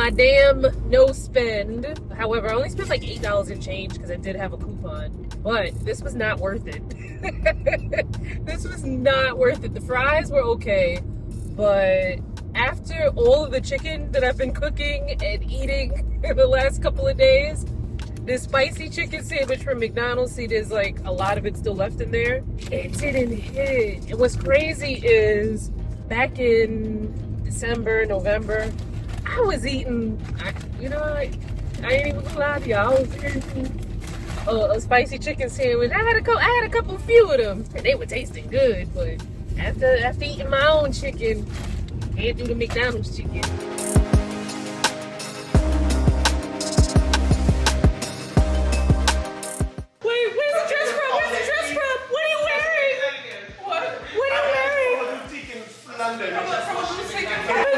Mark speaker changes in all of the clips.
Speaker 1: my damn no spend. However, I only spent like $8 in change because I did have a coupon. But this was not worth it. This was not worth it. The fries were okay, but after all of the chicken that I've been cooking and eating in the last couple of days, this spicy chicken sandwich from McDonald's, see there's like a lot of it still left in there. It didn't hit. And what's crazy is back in December, November, I was eating, I ain't even gonna lie to y'all, I was eating a spicy chicken sandwich. I had a few of them, and they were tasting good, but after eating my own chicken, can't do the McDonald's chicken. Wait, where's the dress from? Where's the dress from? What are you wearing? What are you wearing?
Speaker 2: From a boutique in London.
Speaker 1: From a boutique in London.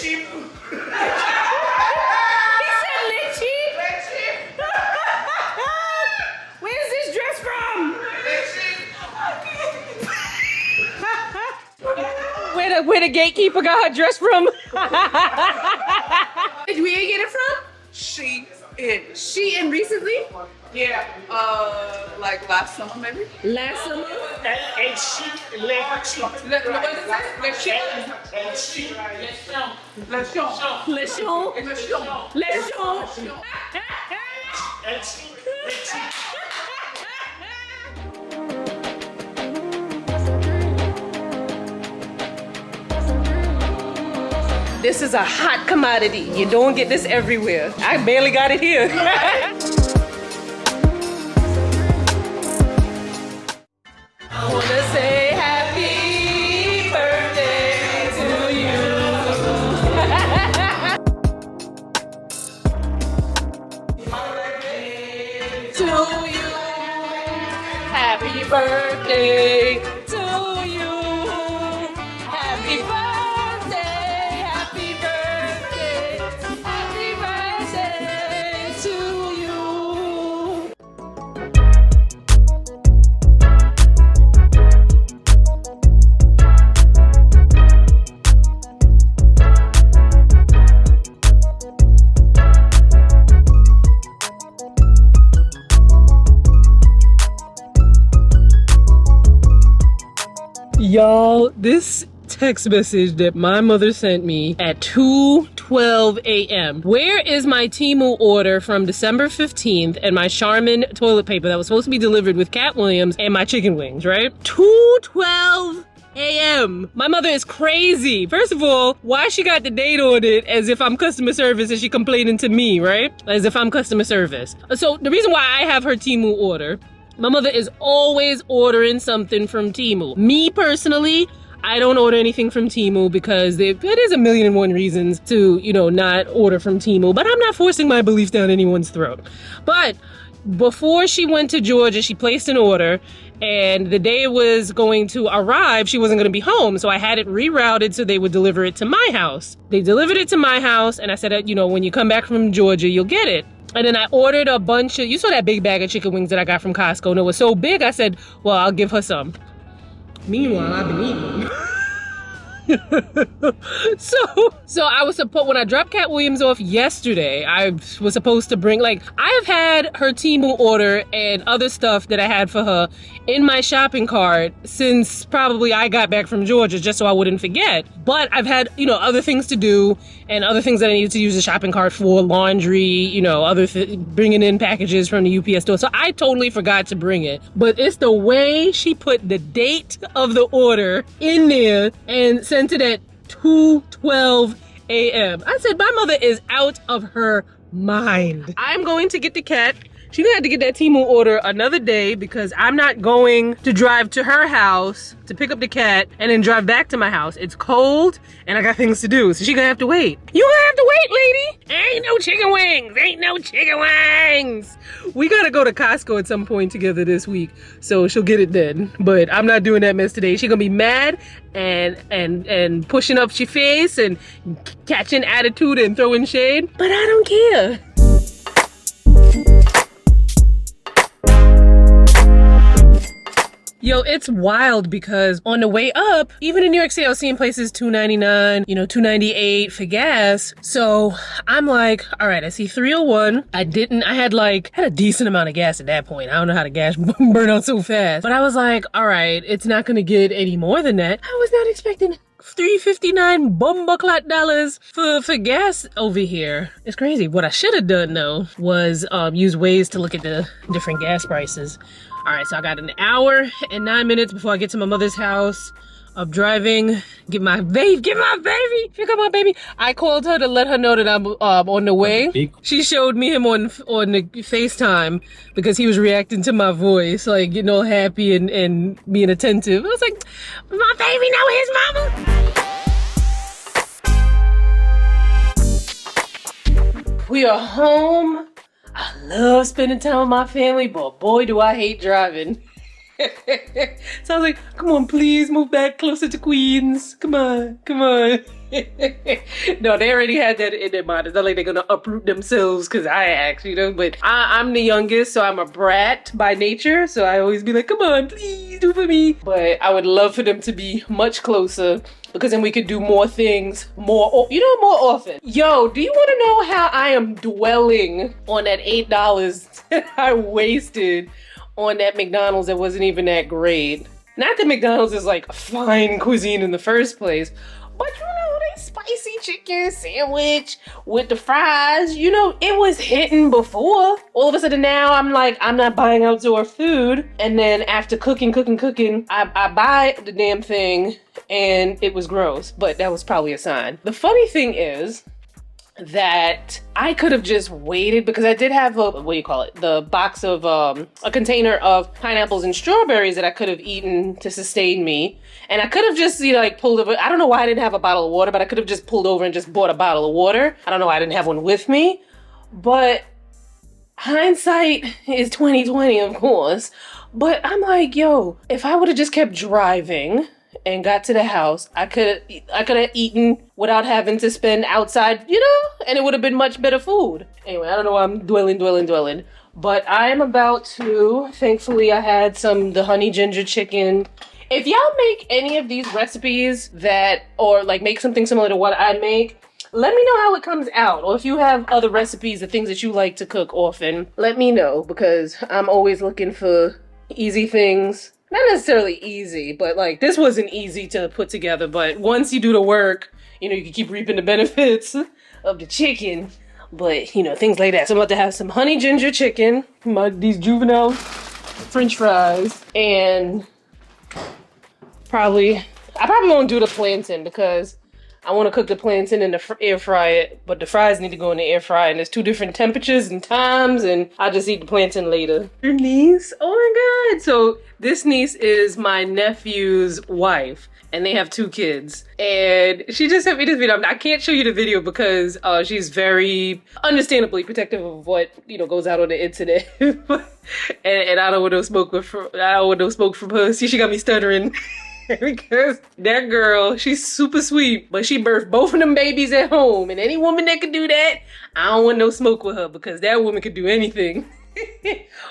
Speaker 2: Cheap.
Speaker 1: He said litchi. Where's this dress from? Where the gatekeeper got her dress from? Where you get it from? Shein recently?
Speaker 3: Yeah, like last summer maybe.
Speaker 1: Last summer?
Speaker 2: And chic.
Speaker 3: What is it? Les
Speaker 1: This is a hot commodity. You don't get this everywhere. I barely got it here. I wanna say happy birthday to you. To you. Happy birthday to you. Happy birthday. Happy birthday. Happy birthday to you. Y'all, this text message that my mother sent me at 2:12 a.m. Where is my Temu order from December 15th and my Charmin toilet paper that was supposed to be delivered with Cat Williams and my chicken wings, right? 2:12 a.m. My mother is crazy. First of all, why she got the date on it as if I'm customer service and she complaining to me, right? As if I'm customer service. So the reason why I have her Temu order, my mother is always ordering something from Temu. Me personally, I don't order anything from Temu because it is a million and one reasons to, not order from Temu, but I'm not forcing my beliefs down anyone's throat. But before she went to Georgia, she placed an order, and the day it was going to arrive, she wasn't going to be home. So I had it rerouted so they would deliver it to my house. They delivered it to my house, and I said, when you come back from Georgia, you'll get it. And then I ordered a bunch of, you saw that big bag of chicken wings that I got from Costco, and it was so big, I said, well, I'll give her some. Meanwhile, I've been eating. So I was supposed, when I dropped Cat Williams off yesterday, I was supposed to bring, I have had her Temu order and other stuff that I had for her in my shopping cart since probably I got back from Georgia, just so I wouldn't forget. But I've had, other things to do and other things that I needed to use the shopping cart for, laundry, bringing in packages from the UPS store. So I totally forgot to bring it. But it's the way she put the date of the order in there and sent it at 2:12 a.m. I said, my mother is out of her mind. I'm going to get the cat. She's gonna have to get that Temu order another day because I'm not going to drive to her house to pick up the cat and then drive back to my house. It's cold and I got things to do, so she's gonna have to wait. You gonna have to wait, lady. Ain't no chicken wings. Ain't no chicken wings. We gotta go to Costco at some point together this week, so she'll get it then. But I'm not doing that mess today. She's gonna be mad and pushing up your face and catching attitude and throwing shade, but I don't care. Yo, it's wild because on the way up, even in New York City, I was seeing places $2.99, $2.98 for gas. So I'm like, all right, I see 301. I had a decent amount of gas at that point. I don't know how the gas burn out so fast. But I was like, all right, it's not gonna get any more than that. I was not expecting $3.59 bumbleclot dollars for gas over here. It's crazy. What I should have done though was use Waze to look at the different gas prices. All right, so I got an hour and 9 minutes before I get to my mother's house of driving. Get my baby. Here come my baby. I called her to let her know that I'm on the way. She showed me him on the FaceTime because he was reacting to my voice, like getting all happy and being attentive. I was like, my baby know his mama. We are home. I love spending time with my family, but boy, do I hate driving. So I was like, come on, please move back closer to Queens. Come on. No, they already had that in their mind. It's not like they're gonna uproot themselves because I asked, but I'm the youngest, so I'm a brat by nature. So I always be like, come on, please do for me. But I would love for them to be much closer because then we could do more things more often. Yo, do you want to know how I am dwelling on that $8 that I wasted on that McDonald's that wasn't even that great? Not that McDonald's is like fine cuisine in the first place, but that spicy chicken sandwich with the fries, it was hitting before. All of a sudden now I'm like, I'm not buying outdoor food. And then after cooking, I buy the damn thing and it was gross, but that was probably a sign. The funny thing is that I could have just waited because I did have the box of a container of pineapples and strawberries that I could have eaten to sustain me. And I could have just pulled over. I don't know why I didn't have a bottle of water, but I could have just pulled over and just bought a bottle of water. I don't know why I didn't have one with me, but hindsight is 2020, of course. But I'm like, yo, if I would have just kept driving and got to the house, I could have eaten without having to spend outside, and it would have been much better food. Anyway, I don't know why I'm dwelling. But I am about to, thankfully I had the honey ginger chicken. If y'all make any of these recipes or make something similar to what I make, let me know how it comes out. Or if you have other recipes or things that you like to cook often, let me know because I'm always looking for easy things. Not necessarily easy, but this wasn't easy to put together. But once you do the work, you can keep reaping the benefits of the chicken. But, things like that. So I'm about to have some honey ginger chicken, these juvenile French fries, and I probably won't do the plantain because I want to cook the plantain in the air fryer, but the fries need to go in the air fryer, and there's 2 different temperatures and times, and I'll just eat the plantain later. Your niece? Oh my God. So this niece is my nephew's wife, and they have 2 kids. And she just sent me this video. I can't show you the video because she's very understandably protective of what, goes out on the internet. and I don't want no smoke from her. See, she got me stuttering. Because that girl, she's super sweet, but she birthed both of them babies at home. And any woman that could do that, I don't want no smoke with her because that woman could do anything.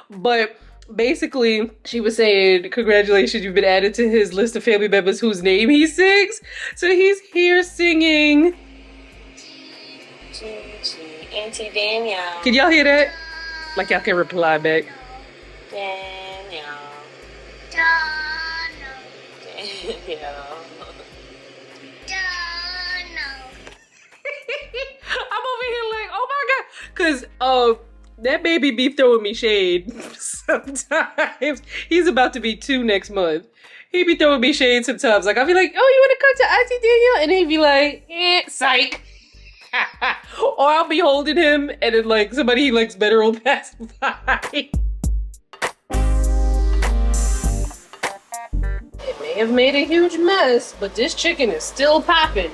Speaker 1: But basically, she was saying, congratulations, you've been added to his list of family members whose name he sings. So he's here singing.
Speaker 4: Auntie Danielle.
Speaker 1: Can y'all hear that? Like y'all can reply back.
Speaker 4: Danielle.
Speaker 1: I'm over here like, oh my God. Because that baby be throwing me shade sometimes. He's about to be 2 next month. He be throwing me shade sometimes. Like, I'll be like, oh, you want to come to Auntie Danielle? And he'd be like, psych. Or I'll be holding him and then somebody he likes better will pass by. It may have made a huge mess, but this chicken is still popping.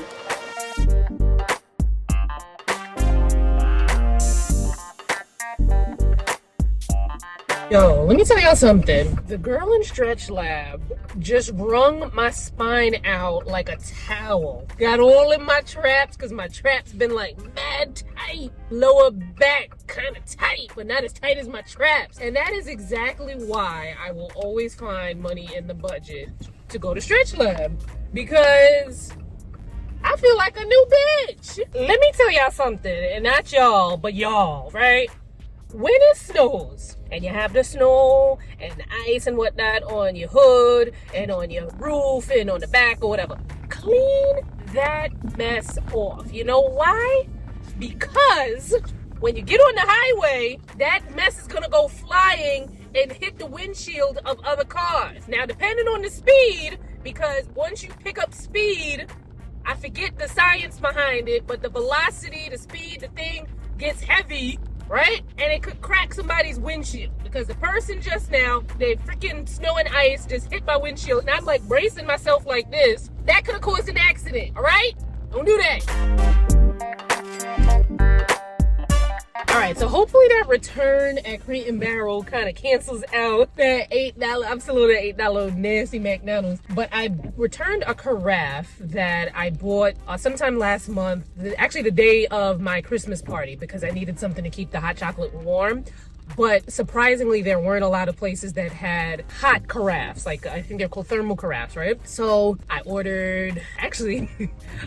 Speaker 1: Yo, let me tell y'all something. The girl in Stretch Lab just wrung my spine out like a towel. Got all in my traps because my traps been mad mad tight. Lower back, kind of tight, but not as tight as my traps. And that is exactly why I will always find money in the budget to go to Stretch Lab. Because I feel like a new bitch. Let me tell y'all something, and not y'all, but y'all, right? When it snows, and you have the snow and the ice and whatnot on your hood and on your roof and on the back or whatever, clean that mess off. You know why? Because when you get on the highway, that mess is gonna go flying and hit the windshield of other cars. Now, depending on the speed, because once you pick up speed, I forget the science behind it, but the velocity, the speed, the thing gets heavy, right? And it could crack somebody's windshield because the person just now, the freaking snow and ice just hit my windshield and I'm like bracing myself like this. That could have caused an accident, all right? Don't do that. All right, so hopefully that return at Crate and Barrel kind of cancels out that $8, I'm still on that $8 nasty McDonald's. But I returned a carafe that I bought sometime last month, actually the day of my Christmas party, because I needed something to keep the hot chocolate warm. But surprisingly, there weren't a lot of places that had hot carafes. Like, I think they're called thermal carafes, right? So I ordered, actually,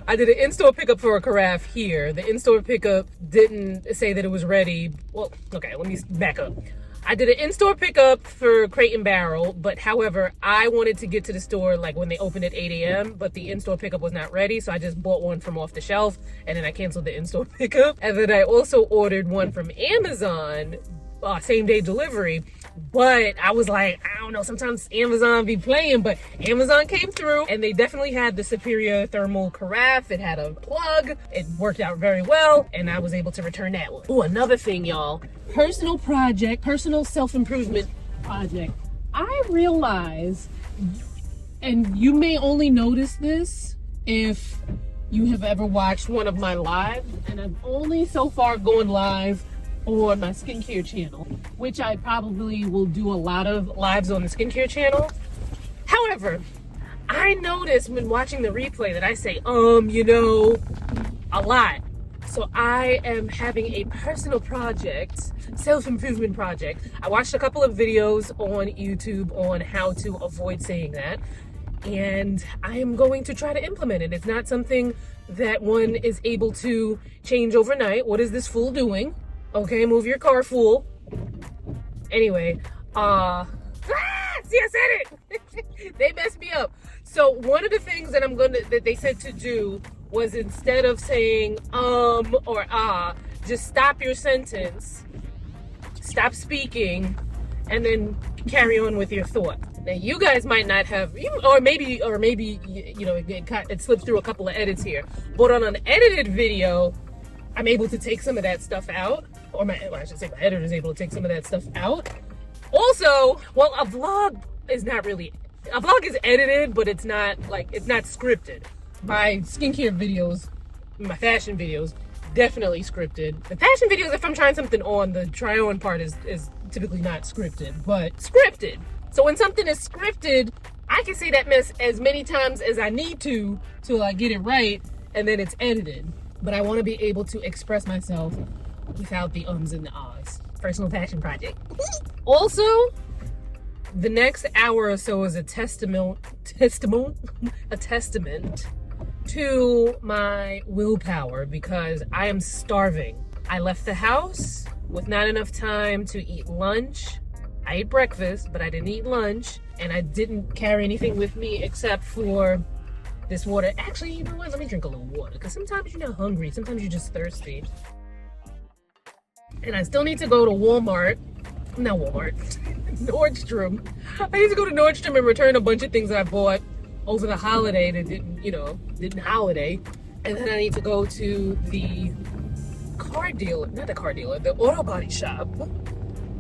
Speaker 1: I did an in-store pickup for a carafe here. The in-store pickup didn't say that it was ready. Well, okay, let me back up. I did an in-store pickup for Crate and Barrel, but however, I wanted to get to the store like when they opened at 8 a.m., but the in-store pickup was not ready, so I just bought one from off the shelf, and then I canceled the in-store pickup. And then I also ordered one from Amazon, same day delivery, but I was like, I don't know, sometimes Amazon be playing, but Amazon came through and they definitely had the superior thermal carafe. It had a plug, it worked out very well, and I was able to return that one. Oh, another thing, y'all, personal self-improvement project. I realize, and you may only notice this if you have ever watched one of my lives, and I've only so far gone live on my skincare channel, which I probably will do a lot of lives on the skincare channel. However, I noticed when watching the replay that I say, you know, a lot. So I am having a personal project, self-improvement project. I watched a couple of videos on YouTube on how to avoid saying that, and I am going to try to implement it. It's not something that one is able to change overnight. What is this fool doing? Okay, move your car, fool. Anyway, see, I said it. They messed me up. So one of the things that they said to do was, instead of saying or just stop your sentence, stop speaking, and then carry on with your thought. Now, you guys might not have, or maybe you know, it slips through a couple of edits here. But on an edited video, I'm able to take some of that stuff out. I should say my editor is able to take some of that stuff out. Also, well, a vlog is edited, but it's not scripted. My skincare videos, my fashion videos, definitely scripted. The fashion videos, if I'm trying something on, the try on part is typically not scripted, but scripted. So when something is scripted, I can say that mess as many times as I need to like get it right, and then it's edited. But I want to be able to express myself without the ums and the ahs. Personal passion project. Also, the next hour or so is a testament to my willpower, because I am starving. I left the house with not enough time to eat lunch. I ate breakfast, but I didn't eat lunch, and I didn't carry anything with me except for this water. Actually, you know what? Let me drink a little water, because sometimes you're not hungry. Sometimes you're just thirsty. And I still need to go to Nordstrom. I need to go to Nordstrom and return a bunch of things I bought over the holiday that didn't holiday. And then I need to go to the the auto body shop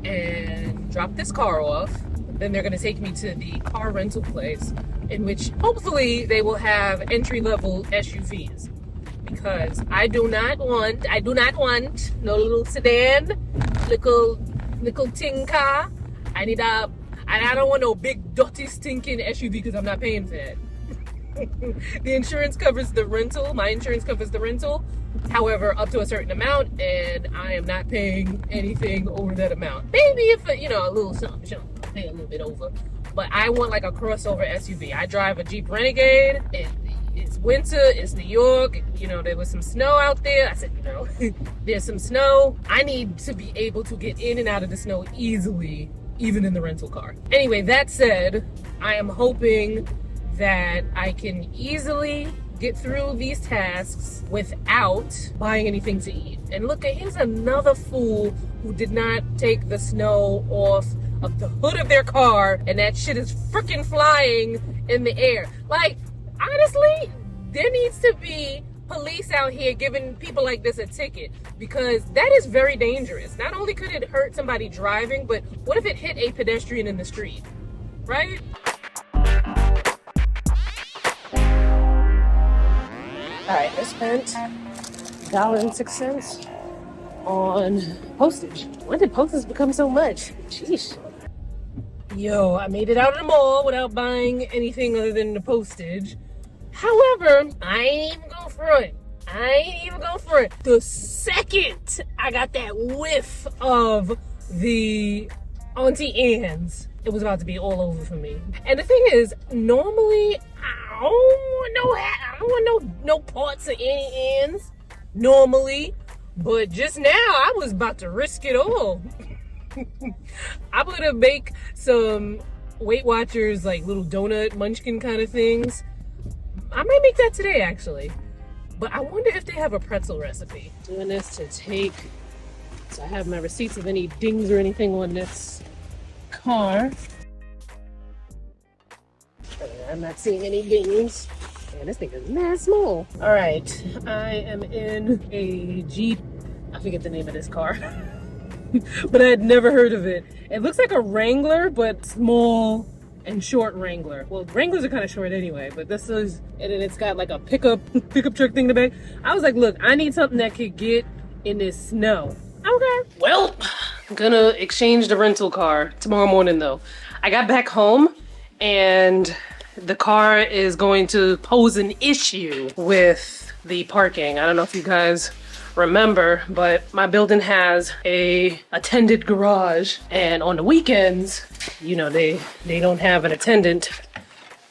Speaker 1: and drop this car off. Then they're gonna take me to the car rental place, in which hopefully they will have entry-level SUVs. Because I do not want no little sedan, little tin car. I don't want no big dirty stinking SUV, because I'm not paying for that. The insurance covers the rental. My insurance covers the rental. However, up to a certain amount, and I am not paying anything over that amount. Maybe if, you know, a little something, you know, I'll pay a little bit over. But I want like a crossover SUV. I drive a Jeep Renegade. It's winter, it's New York, you know, there was some snow out there. I said, you know, there's some snow. I need to be able to get in and out of the snow easily, even in the rental car. Anyway, that said, I am hoping that I can easily get through these tasks without buying anything to eat. And look, here's another fool who did not take the snow off of the hood of their car, and that shit is freaking flying in the air. Like, honestly, there needs to be police out here giving people like this a ticket, because that is very dangerous. Not only could it hurt somebody driving, but what if it hit a pedestrian in the street, right? All right, I spent $1.06 on postage. When did postage become so much? Sheesh. Yo, I made it out of the mall without buying anything other than the postage. However, I ain't even go for it. The second I got that whiff of the Auntie Anne's, it was about to be all over for me. And the thing is, normally I don't want no parts of Auntie Anne's normally, but just now I was about to risk it all. I'm gonna make some Weight Watchers, like little donut munchkin kind of things. I might make that today actually, but I wonder if they have a pretzel recipe. Doing this to take, so I have my receipts of any dings or anything on this car. I'm not seeing any dings. Man, this thing is mad small. All right, I am in a Jeep. I forget the name of this car. But I had never heard of it. It looks like a Wrangler, but small and short Wrangler. Well, Wranglers are kind of short anyway, but this is, and then it's got like a pickup truck thing in the back. I was like, look, I need something that could get in this snow. Okay. Well, I'm gonna exchange the rental car tomorrow morning though. I got back home and the car is going to pose an issue with the parking. I don't know if you guys remember, but my building has a attended garage, and on the weekends, you know, they don't have an attendant.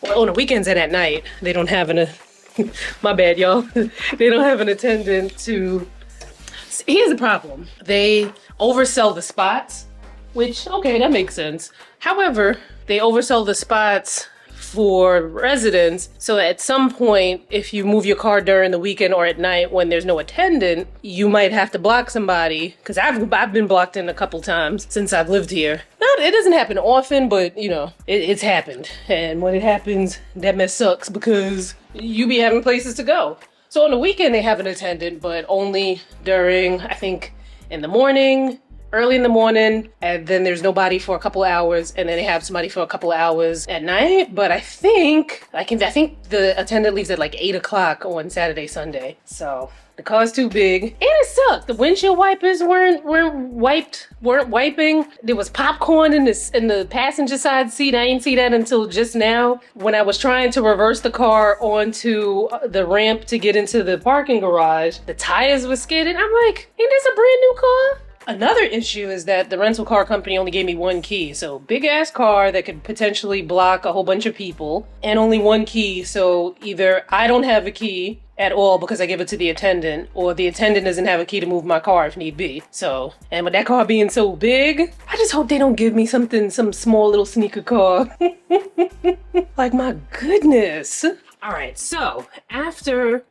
Speaker 1: Well, on the weekends and at night, they don't have my bad, y'all. They don't have an attendant to. Here's the problem. They oversell the spots, which, okay, that makes sense. However, they oversell the spots for residents, so at some point, if you move your car during the weekend or at night when there's no attendant, you might have to block somebody, because I've been blocked in a couple times since I've lived here. It doesn't happen often, but you know, it's happened, and when it happens, that mess sucks because you be having places to go. So on the weekend they have an attendant, but only during, I think, in the morning, early in the morning, and then there's nobody for a couple hours, and then they have somebody for a couple hours at night. But I think the attendant leaves at like 8 o'clock on Saturday, Sunday. So the car's too big, and it sucked. The windshield wipers weren't wiping. There was popcorn in the passenger side seat. I didn't see that until just now when I was trying to reverse the car onto the ramp to get into the parking garage. The tires were skidding. I'm like, ain't this a brand new car? Another issue is that the rental car company only gave me one key. So big ass car that could potentially block a whole bunch of people, and only one key. So either I don't have a key at all because I give it to the attendant, or the attendant doesn't have a key to move my car if need be. So, and with that car being so big, I just hope they don't give me some small little sneaker car. Like, my goodness. All right, so after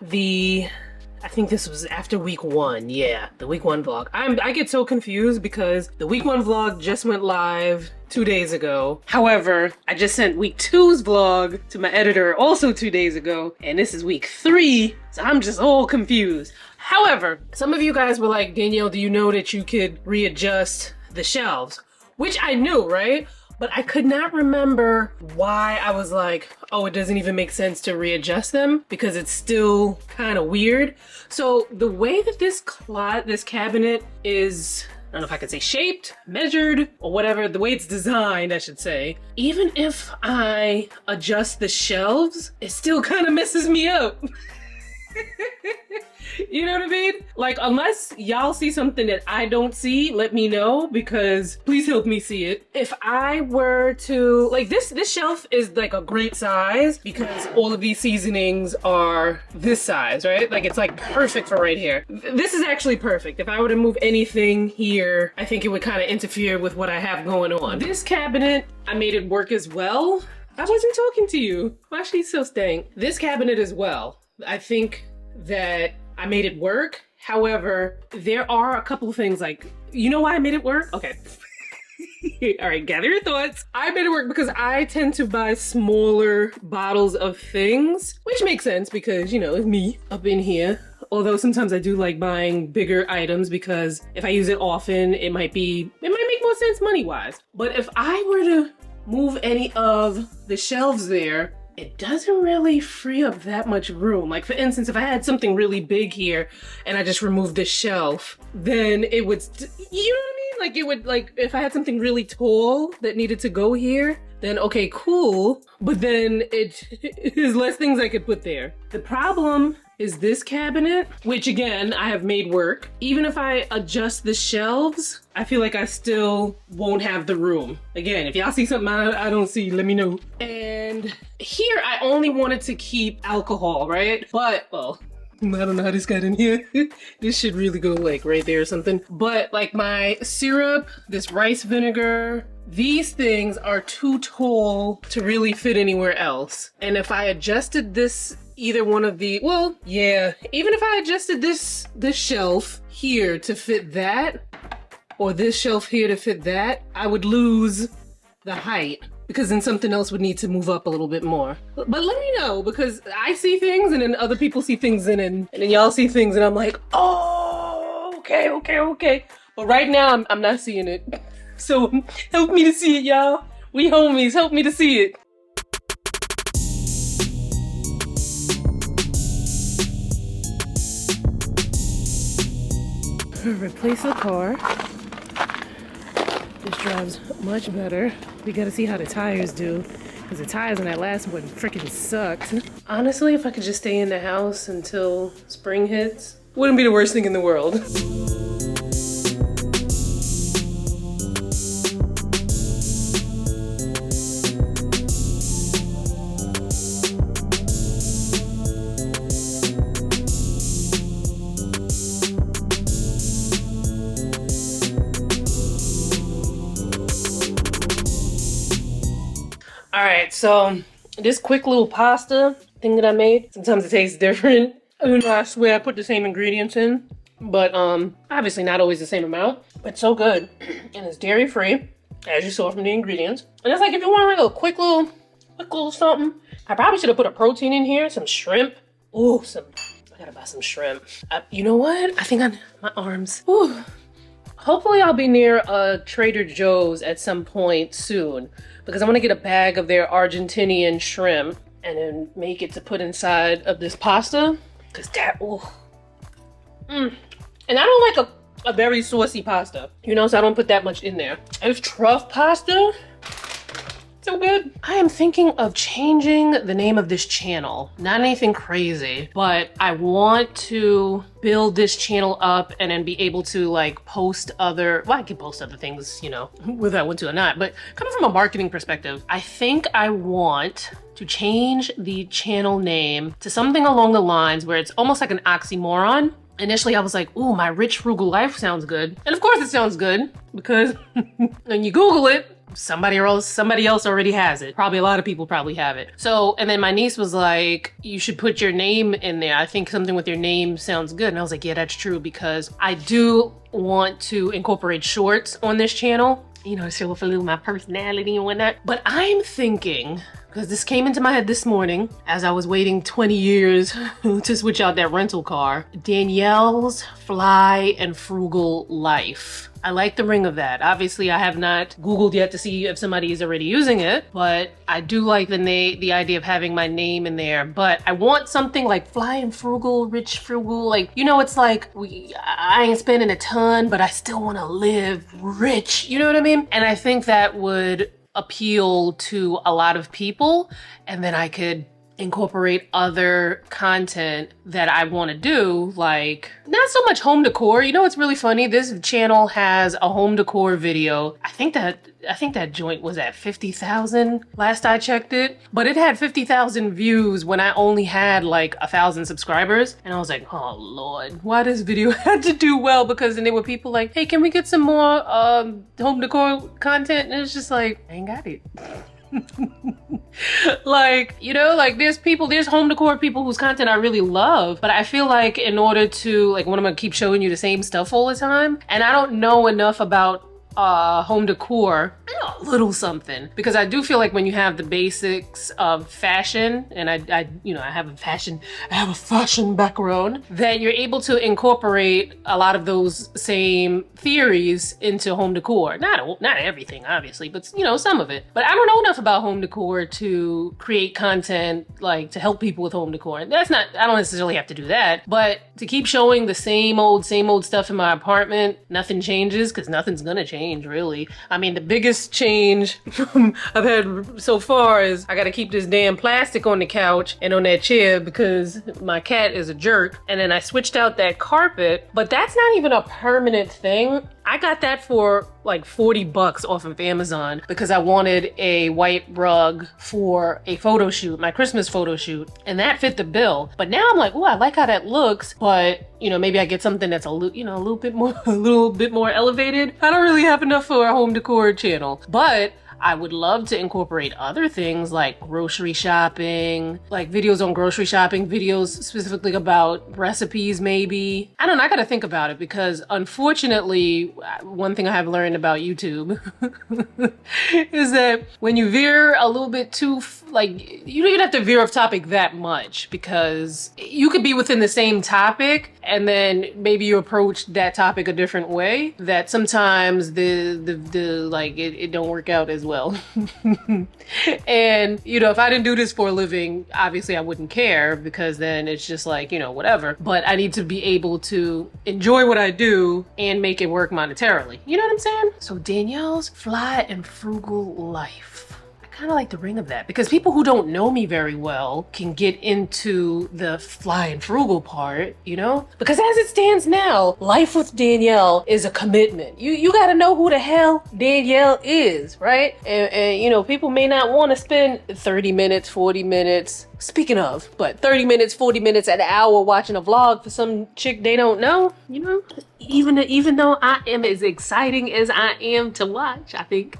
Speaker 1: I think this was after week 1. Yeah, the week 1 vlog. I get so confused because the week 1 vlog just went live 2 days ago. However, I just sent week 2's vlog to my editor also 2 days ago, and this is week 3, so I'm just all confused. However, some of you guys were like, Danielle, do you know that you could readjust the shelves? Which I knew, right? But I could not remember why I was like, oh, it doesn't even make sense to readjust them because it's still kind of weird. So the way that this cabinet is, I don't know if I could say shaped, measured, or whatever, the way it's designed, I should say, even if I adjust the shelves, it still kind of messes me up. You know what I mean? Like, unless y'all see something that I don't see, let me know, because please help me see it. If I were to, like, this shelf is like a great size because all of these seasonings are this size, right? Like, it's like perfect for right here. This is actually perfect. If I were to move anything here, I think it would kind of interfere with what I have going on. This cabinet, I made it work as well. I wasn't talking to you. Why she's so stank? This cabinet as well. I think that I made it work. However, there are a couple of things like, you know why I made it work? Okay. All right, gather your thoughts. I made it work because I tend to buy smaller bottles of things, which makes sense because, you know, it's me up in here. Although sometimes I do like buying bigger items because if I use it often, it might make more sense money-wise. But if I were to move any of the shelves there, it doesn't really free up that much room. Like, for instance, if I had something really big here and I just removed this shelf, then it would, you know what I mean? Like, it would, like, if I had something really tall that needed to go here, then okay, cool. But then there's less things I could put there. The problem is this cabinet, which again, I have made work. Even if I adjust the shelves, I feel like I still won't have the room. Again, if y'all see something I don't see, let me know. And here, I only wanted to keep alcohol, right? But, well, I don't know how this got in here. This should really go like right there or something. But like my syrup, this rice vinegar, these things are too tall to really fit anywhere else. And if I adjusted this, either one of the, well, yeah, even if I adjusted this shelf here to fit that, or this shelf here to fit that, I would lose the height because then something else would need to move up a little bit more. But let me know, because I see things and then other people see things and then y'all see things and I'm like, oh, okay. But right now I'm not seeing it. So help me to see it, y'all. We homies, help me to see it. Replace the car. This drives much better. We gotta see how the tires do, because the tires on that last one freaking sucked. Honestly, if I could just stay in the house until spring hits, wouldn't be the worst thing in the world. Alright, so this quick little pasta thing that I made, sometimes it tastes different. I swear I put the same ingredients in, but obviously not always the same amount. But so good. And it's dairy free, as you saw from the ingredients. And it's like, if you want like a quick little something, I probably should have put a protein in here, some shrimp. Ooh, I gotta buy some shrimp. You know what? I think my arms. Ooh. Hopefully I'll be near a Trader Joe's at some point soon, because I want to get a bag of their Argentinian shrimp and then make it to put inside of this pasta. Because that, oh. And I don't like a very saucy pasta, you know, so I don't put that much in there. And it's truff pasta. So good. I am thinking of changing the name of this channel. Not anything crazy, but I want to build this channel up and then be able to like post other, well, I can post other things, you know, whether I want to or not, but coming from a marketing perspective, I think I want to change the channel name to something along the lines where it's almost like an oxymoron. Initially, I was like, ooh, my rich, frugal life sounds good. And of course it sounds good because when you Google it, somebody else already has it. Probably a lot of people probably have it. So, and then my niece was like, you should put your name in there. I think something with your name sounds good. And I was like, yeah, that's true, because I do want to incorporate shorts on this channel, you know, to show off a little my personality and whatnot. But I'm thinking, because this came into my head this morning as I was waiting 20 years to switch out that rental car, Danielle's Fly and Frugal Life. I like the ring of that. Obviously, I have not Googled yet to see if somebody is already using it, but I do like the idea of having my name in there. But I want something like Fly and Frugal, Rich Frugal. Like, you know, it's like I ain't spending a ton, but I still want to live rich. You know what I mean? And I think that would appeal to a lot of people, and then I could incorporate other content that I want to do, like not so much home decor. You know what's really funny? This channel has a home decor video. I think that joint was at 50,000 last I checked it, but it had 50,000 views when I only had like 1,000 subscribers. And I was like, oh Lord, why this video had to do well? Because then there were people like, hey, can we get some more home decor content? And it's just like, I ain't got it. Like, you know, like there's home decor people whose content I really love, but I feel like in order to, like, when I'm gonna keep showing you the same stuff all the time, and I don't know enough about home decor, I know a little something, because I do feel like when you have the basics of fashion, and I have a fashion background, that you're able to incorporate a lot of those same theories into home decor. Not everything, obviously, but you know, some of it. But I don't know enough about home decor to create content like to help people with home decor. I don't necessarily have to do that, but to keep showing the same old stuff in my apartment, nothing changes, because nothing's gonna change. Really. I mean, the biggest change I've had so far is I gotta keep this damn plastic on the couch and on that chair because my cat is a jerk. And then I switched out that carpet, but that's not even a permanent thing. I got that for like $40 off of Amazon because I wanted a white rug for a photo shoot, my Christmas photo shoot, and that fit the bill. But now I'm like, oh, I like how that looks, but you know, maybe I get something that's a little bit more elevated. I don't really have enough for a home decor channel, but I would love to incorporate other things like grocery shopping, like videos on grocery shopping, videos specifically about recipes maybe. I don't know, I gotta think about it because unfortunately, one thing I have learned about YouTube is that when you veer a little bit too, like, you don't have to veer off topic that much because you could be within the same topic and then maybe you approach that topic a different way, that sometimes it don't work out as well. And you know, if I didn't do this for a living, obviously I wouldn't care because then it's just like, you know, whatever. But I need to be able to enjoy what I do and make it work monetarily. You know what I'm saying? So Danielle's fly and frugal life. Kind of like the ring of that because people who don't know me very well can get into the fly and frugal part, you know, because as it stands now, life with Danielle is a commitment. You got to know who the hell Danielle is, right? And you know, people may not want to spend 30 minutes, 40 minutes, speaking of, but 30 minutes, 40 minutes, an hour watching a vlog for some chick they don't know, you know, even though I am as exciting as I am to watch, I think.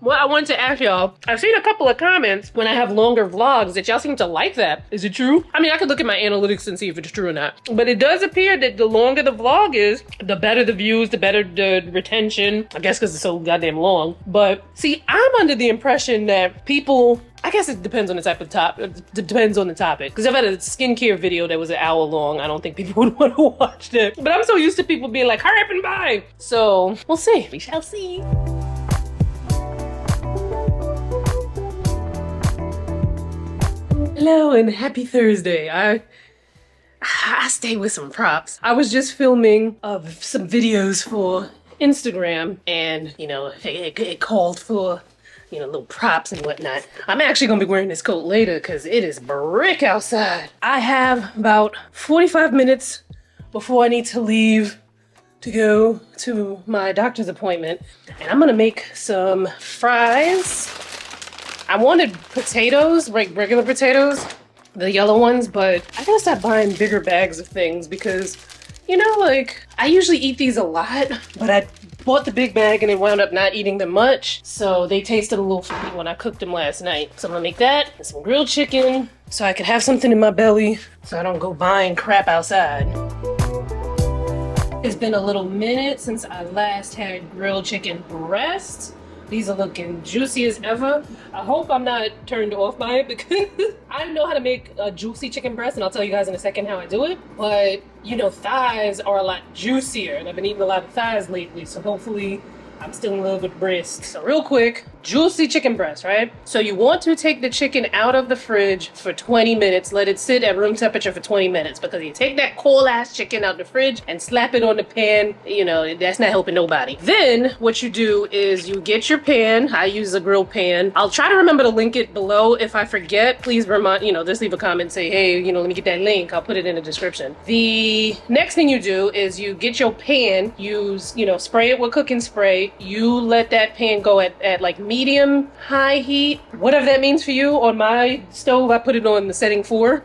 Speaker 1: Well, I wanted to ask y'all, I've seen a couple of comments when I have longer vlogs that y'all seem to like that. Is it true? I mean, I could look at my analytics and see if it's true or not. But it does appear that the longer the vlog is, the better the views, the better the retention. I guess because it's so goddamn long. But see, I'm under the impression that people, I guess it depends on the type of it depends on the topic. Because I've had a skincare video that was an hour long. I don't think people would want to watch that. But I'm so used to people being like, hurry up and buy. So we'll see. We shall see. Hello and happy Thursday. I stay with some props. I was just filming some videos for Instagram and, you know, it called for, you know, little props and whatnot. I'm actually gonna be wearing this coat later because it is brick outside. I have about 45 minutes before I need to leave to go to my doctor's appointment. And I'm gonna make some fries. I wanted potatoes, like regular potatoes, the yellow ones, but I gotta stop buying bigger bags of things because, you know, like, I usually eat these a lot, but I bought the big bag and then wound up not eating them much, so they tasted a little funny when I cooked them last night. So I'm gonna make that and some grilled chicken so I can have something in my belly so I don't go buying crap outside. It's been a little minute since I last had grilled chicken breast. These are looking juicy as ever. I hope I'm not turned off by it because I know how to make a juicy chicken breast, and I'll tell you guys in a second how I do it. But, you know, thighs are a lot juicier, and I've been eating a lot of thighs lately, so hopefully I'm still in love with breast. So real quick, juicy chicken breast, right? So you want to take the chicken out of the fridge for 20 minutes, let it sit at room temperature for 20 minutes, because you take that cold ass chicken out the fridge and slap it on the pan, you know, that's not helping nobody. Then what you do is you get your pan. I use a grill pan. I'll try to remember to link it below. If I forget, please remind, you know, just leave a comment, say, hey, you know, let me get that link. I'll put it in the description. The next thing you do is you get your pan, use, you know, spray it with cooking spray. You let that pan go at like medium high heat, whatever that means for you. On my stove I put it on the setting 4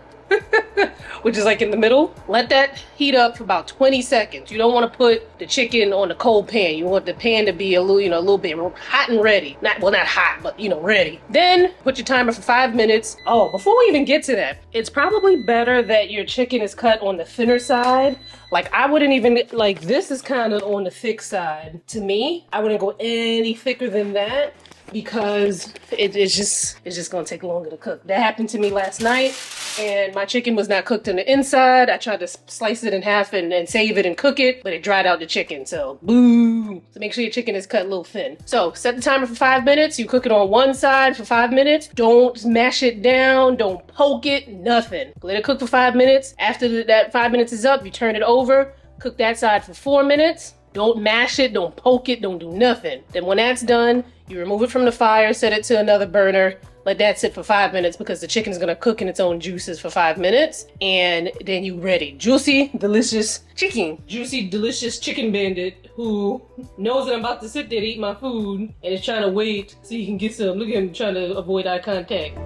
Speaker 1: which is like in the middle. Let that heat up for about 20 seconds. You don't want to put the chicken on the cold pan. You want the pan to be a little, you know, a little bit hot and ready. Not hot, but you know, ready. Then put your timer for 5 minutes. Oh, before we even get to that, it's probably better that your chicken is cut on the thinner side. Like I wouldn't even, like this is kind of on the thick side. To me, I wouldn't go any thicker than that, because it's just gonna take longer to cook. That happened to me last night, and my chicken was not cooked on the inside. I tried to slice it in half and save it and cook it, but it dried out the chicken, so boo. So make sure your chicken is cut a little thin. So set the timer for 5 minutes. You cook it on one side for 5 minutes. Don't mash it down, don't poke it, nothing. Let it cook for 5 minutes. After that 5 minutes is up, you turn it over, cook that side for 4 minutes. Don't mash it, don't poke it, don't do nothing. Then when that's done, you remove it from the fire, set it to another burner, let that sit for 5 minutes, because the chicken is gonna cook in its own juices for 5 minutes, and then you ready. Juicy, delicious chicken. Juicy, delicious chicken bandit who knows that I'm about to sit there to eat my food and is trying to wait so he can get some. Look at him trying to avoid eye contact.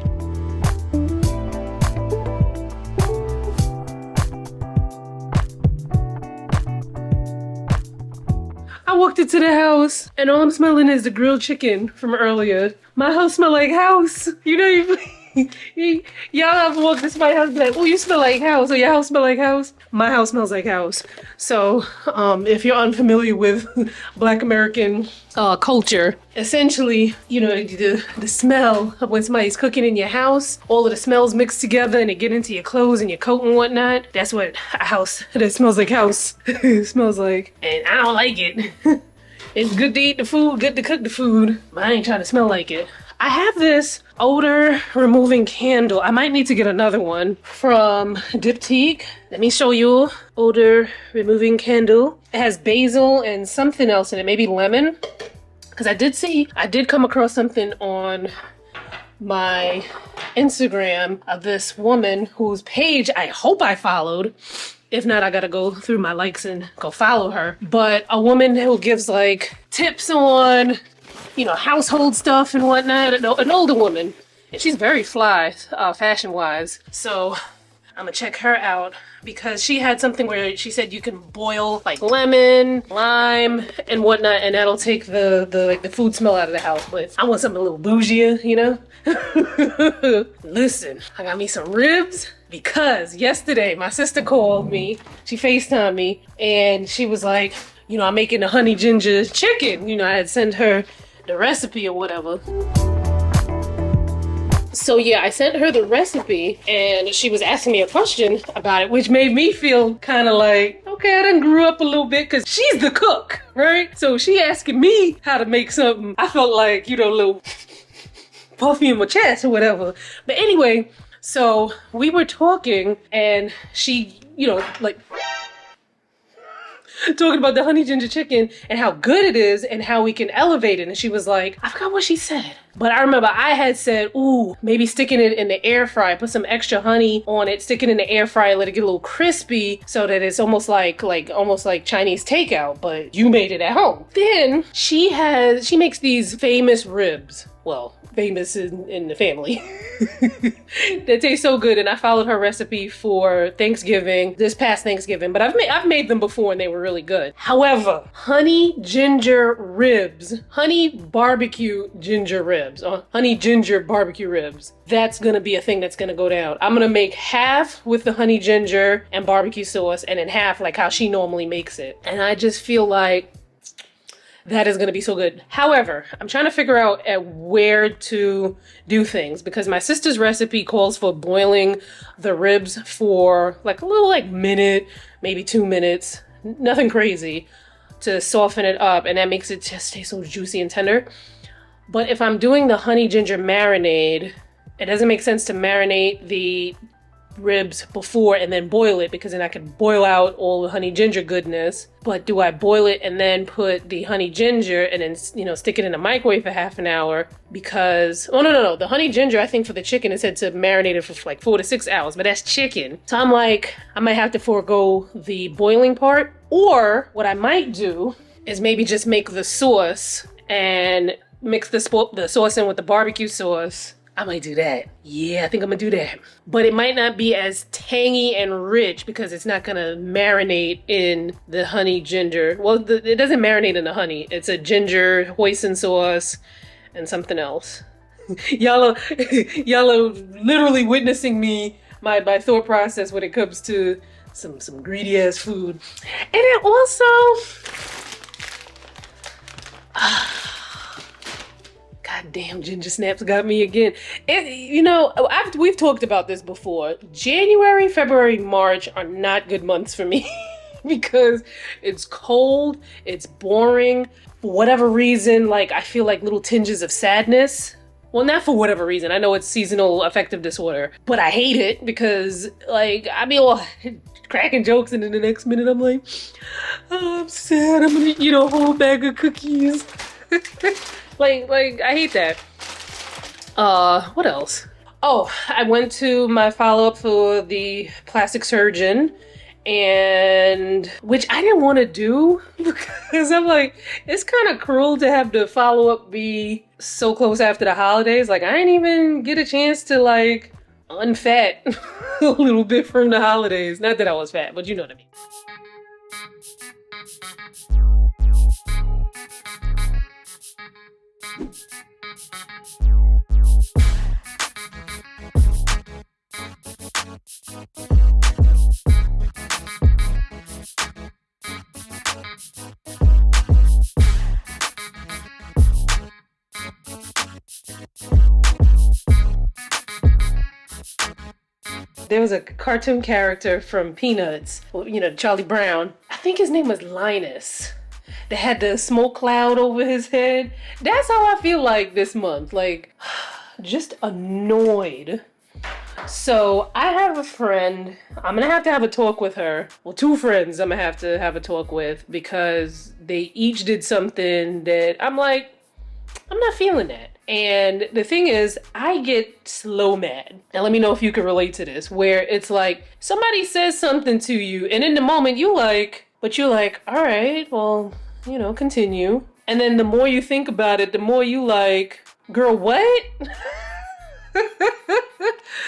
Speaker 1: I walked into the house and all I'm smelling is the grilled chicken from earlier. My house smell like house. You know, y'all have walked into my house and be like, oh, you smell like house, or your house smell like house. My house smells like house. So if you're unfamiliar with Black American culture, essentially, you know, the smell of when somebody's cooking in your house, all of the smells mixed together and they get into your clothes and your coat and whatnot. That's what a house that smells like house smells like. And I don't like it. It's good to eat the food, good to cook the food, but I ain't trying to smell like it. I have this odor removing candle. I might need to get another one from Diptyque. Let me show you. Odor removing candle. It has basil and something else in it, maybe lemon. Because I did come across something on my Instagram of this woman whose page I hope I followed. If not, I gotta go through my likes and go follow her. But a woman who gives like tips on, you know, household stuff and whatnot. An older woman. And she's very fly, fashion-wise. So I'm gonna check her out, because she had something where she said you can boil like lemon, lime, and whatnot, and that'll take the food smell out of the house. But I want something a little bougier, you know? Listen, I got me some ribs, because yesterday my sister called me. She FaceTimed me, and she was like, you know, I'm making a honey ginger chicken. You know, I had sent her the recipe or whatever. So yeah, I sent her the recipe, and she was asking me a question about it, which made me feel kind of like, okay, I done grew up a little bit, because she's the cook, right? So she asking me how to make something. I felt like, you know, a little puffy in my chest or whatever. But anyway, so we were talking, and she, you know, like talking about the honey ginger chicken and how good it is and how we can elevate it. And she was like, I forgot what she said. But I remember I had said, ooh, maybe sticking it in the air fryer, put some extra honey on it, stick it in the air fryer, let it get a little crispy so that it's almost like Chinese takeout, but you made it at home. Then she makes these famous ribs. Well, famous in the family. They taste so good, and I followed her recipe for Thanksgiving, this past Thanksgiving, but I've made them before and they were really good. However, honey ginger ribs, honey barbecue ginger ribs, or honey ginger barbecue ribs, that's gonna be a thing that's gonna go down. I'm gonna make half with the honey ginger and barbecue sauce, and then half like how she normally makes it. And I just feel like that is going to be so good. However, I'm trying to figure out at where to do things, because my sister's recipe calls for boiling the ribs for like a little like minute, maybe 2 minutes, nothing crazy, to soften it up, and that makes it just taste so juicy and tender. But if I'm doing the honey ginger marinade, it doesn't make sense to marinate the ribs before and then boil it, because then I could boil out all the honey ginger goodness. But do I boil it and then put the honey ginger and then, stick it in the microwave for half an hour? Because, no. The honey ginger, I think for the chicken, it said to marinate it for like 4 to 6 hours, but that's chicken. So I'm like, I might have to forego the boiling part. Or what I might do is maybe just make the sauce and mix the sauce in with the barbecue sauce. I might do that. Yeah, I think I'm gonna do that. But it might not be as tangy and rich because it's not gonna marinate in the honey ginger. Well, it doesn't marinate in the honey. It's a ginger hoisin sauce and something else. y'all are literally witnessing my thought process when it comes to some greedy ass food. And then also, goddamn, ginger snaps got me again. We've talked about this before. January, February, March are not good months for me because it's cold, it's boring. For whatever reason, I feel like little tinges of sadness. Well, not for whatever reason. I know it's seasonal affective disorder, but I hate it because, I be all cracking jokes, and then the next minute I'm like, oh, I'm sad. I'm gonna eat a whole bag of cookies. I hate that. What else? Oh, I went to my follow-up for the plastic surgeon, and which I didn't want to do because I'm like, it's kind of cruel to have the follow-up be so close after the holidays. I didn't even get a chance to unfat a little bit from the holidays. Not that I was fat, but you know what I mean. There was a cartoon character from Peanuts, Charlie Brown. I think his name was Linus. That had the smoke cloud over his head. That's how I feel like this month. Just annoyed. So I have a friend. I'm gonna have to have a talk with her. Well, two friends I'm gonna have to have a talk with because they each did something that I'm like, I'm not feeling that. And the thing is, I get slow mad. Now let me know if you can relate to this, where it's like somebody says something to you and in the moment you're like, all right, well, continue. And then the more you think about it, the more you like, girl, what?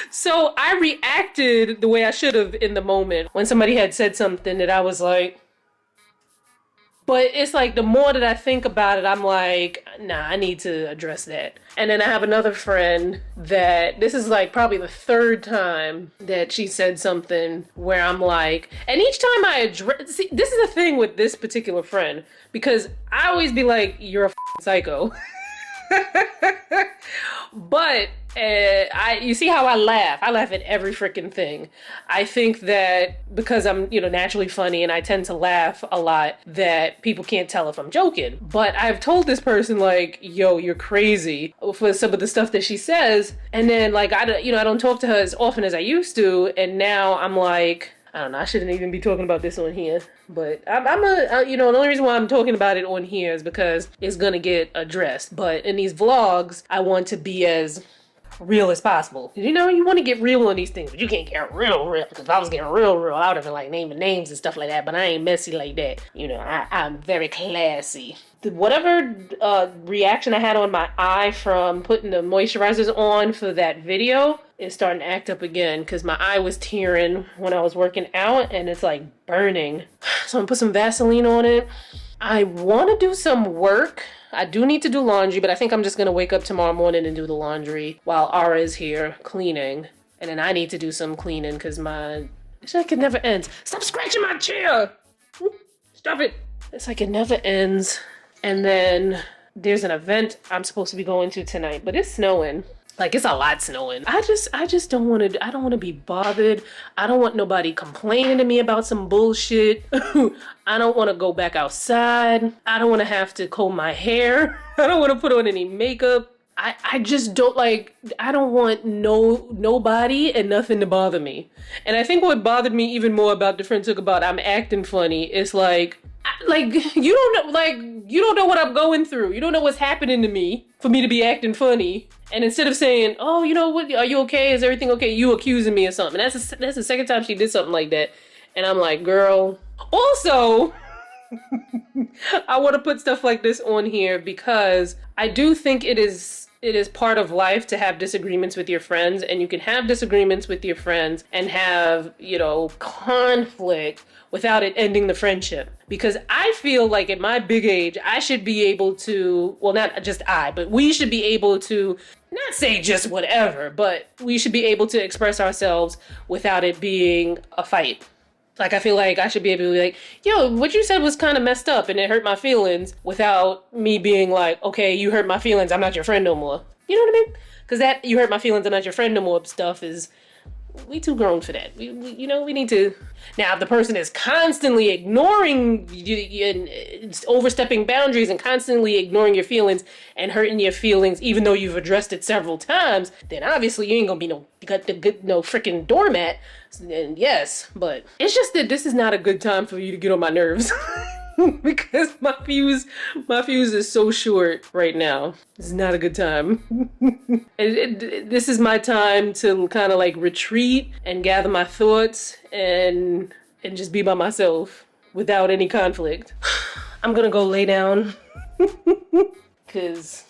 Speaker 1: So I reacted the way I should have in the moment when somebody had said something that I was like, but it's the more that I think about it, I'm like, nah, I need to address that. And then I have another friend that this is probably the third time that she said something where I'm like, and each time I address, see, this is the thing with this particular friend, because I always be like, you're a psycho. But you see how I laugh? I laugh at every freaking thing. I think that because I'm, naturally funny and I tend to laugh a lot, that people can't tell if I'm joking. But I've told this person yo, you're crazy for some of the stuff that she says. And then I don't talk to her as often as I used to. And now I'm like, I don't know, I shouldn't even be talking about this on here, but the only reason why I'm talking about it on here is because it's gonna get addressed. But in these vlogs, I want to be as real as possible. You want to get real on these things, but you can't get real, because if I was getting real, I would have been naming names and stuff like that, but I ain't messy like that. I'm very classy. Whatever reaction I had on my eye from putting the moisturizers on for that video is starting to act up again because my eye was tearing when I was working out and it's burning. So I'm gonna put some Vaseline on it. I want to do some work. I do need to do laundry, but I think I'm just gonna wake up tomorrow morning and do the laundry while Ara is here cleaning. And then I need to do some cleaning because it's it never ends. Stop scratching my chair! Stop it! It's it never ends. And then there's an event I'm supposed to be going to tonight, but it's snowing. Like it's a lot snowing. I just don't want to. I don't want to be bothered. I don't want nobody complaining to me about some bullshit. I don't want to go back outside. I don't want to have to comb my hair. I don't want to put on any makeup. I just don't like. I don't want nobody and nothing to bother me. And I think what bothered me even more about the friend took about I'm acting funny is like you don't know what I'm going through. You don't know what's happening to me for me to be acting funny. And instead of saying, "Oh, you know what? Are you okay? Is everything okay?" You accusing me of something. That's the second time she did something like that. And I'm like, girl. Also, I want to put stuff like this on here because I do think it is part of life to have disagreements with your friends, and you can have disagreements with your friends and have, conflict without it ending the friendship. Because I feel like at my big age, I should be able to, well, not just but we should be able to not say just whatever, but we should be able to express ourselves without it being a fight. Like, I feel like I should be able to be like, yo, what you said was kind of messed up and it hurt my feelings without me being like, okay, you hurt my feelings, I'm not your friend no more. You know what I mean? Because that, you hurt my feelings, I'm not your friend no more stuff is, we too grown for that. We need to. Now, if the person is constantly ignoring you and overstepping boundaries and constantly ignoring your feelings and hurting your feelings, even though you've addressed it several times, then obviously you ain't gonna be no freaking doormat. And yes, but it's just that this is not a good time for you to get on my nerves. Because my fuse is so short right now. This is not a good time. This is my time to kind of like retreat and gather my thoughts and just be by myself without any conflict. I'm gonna go lay down because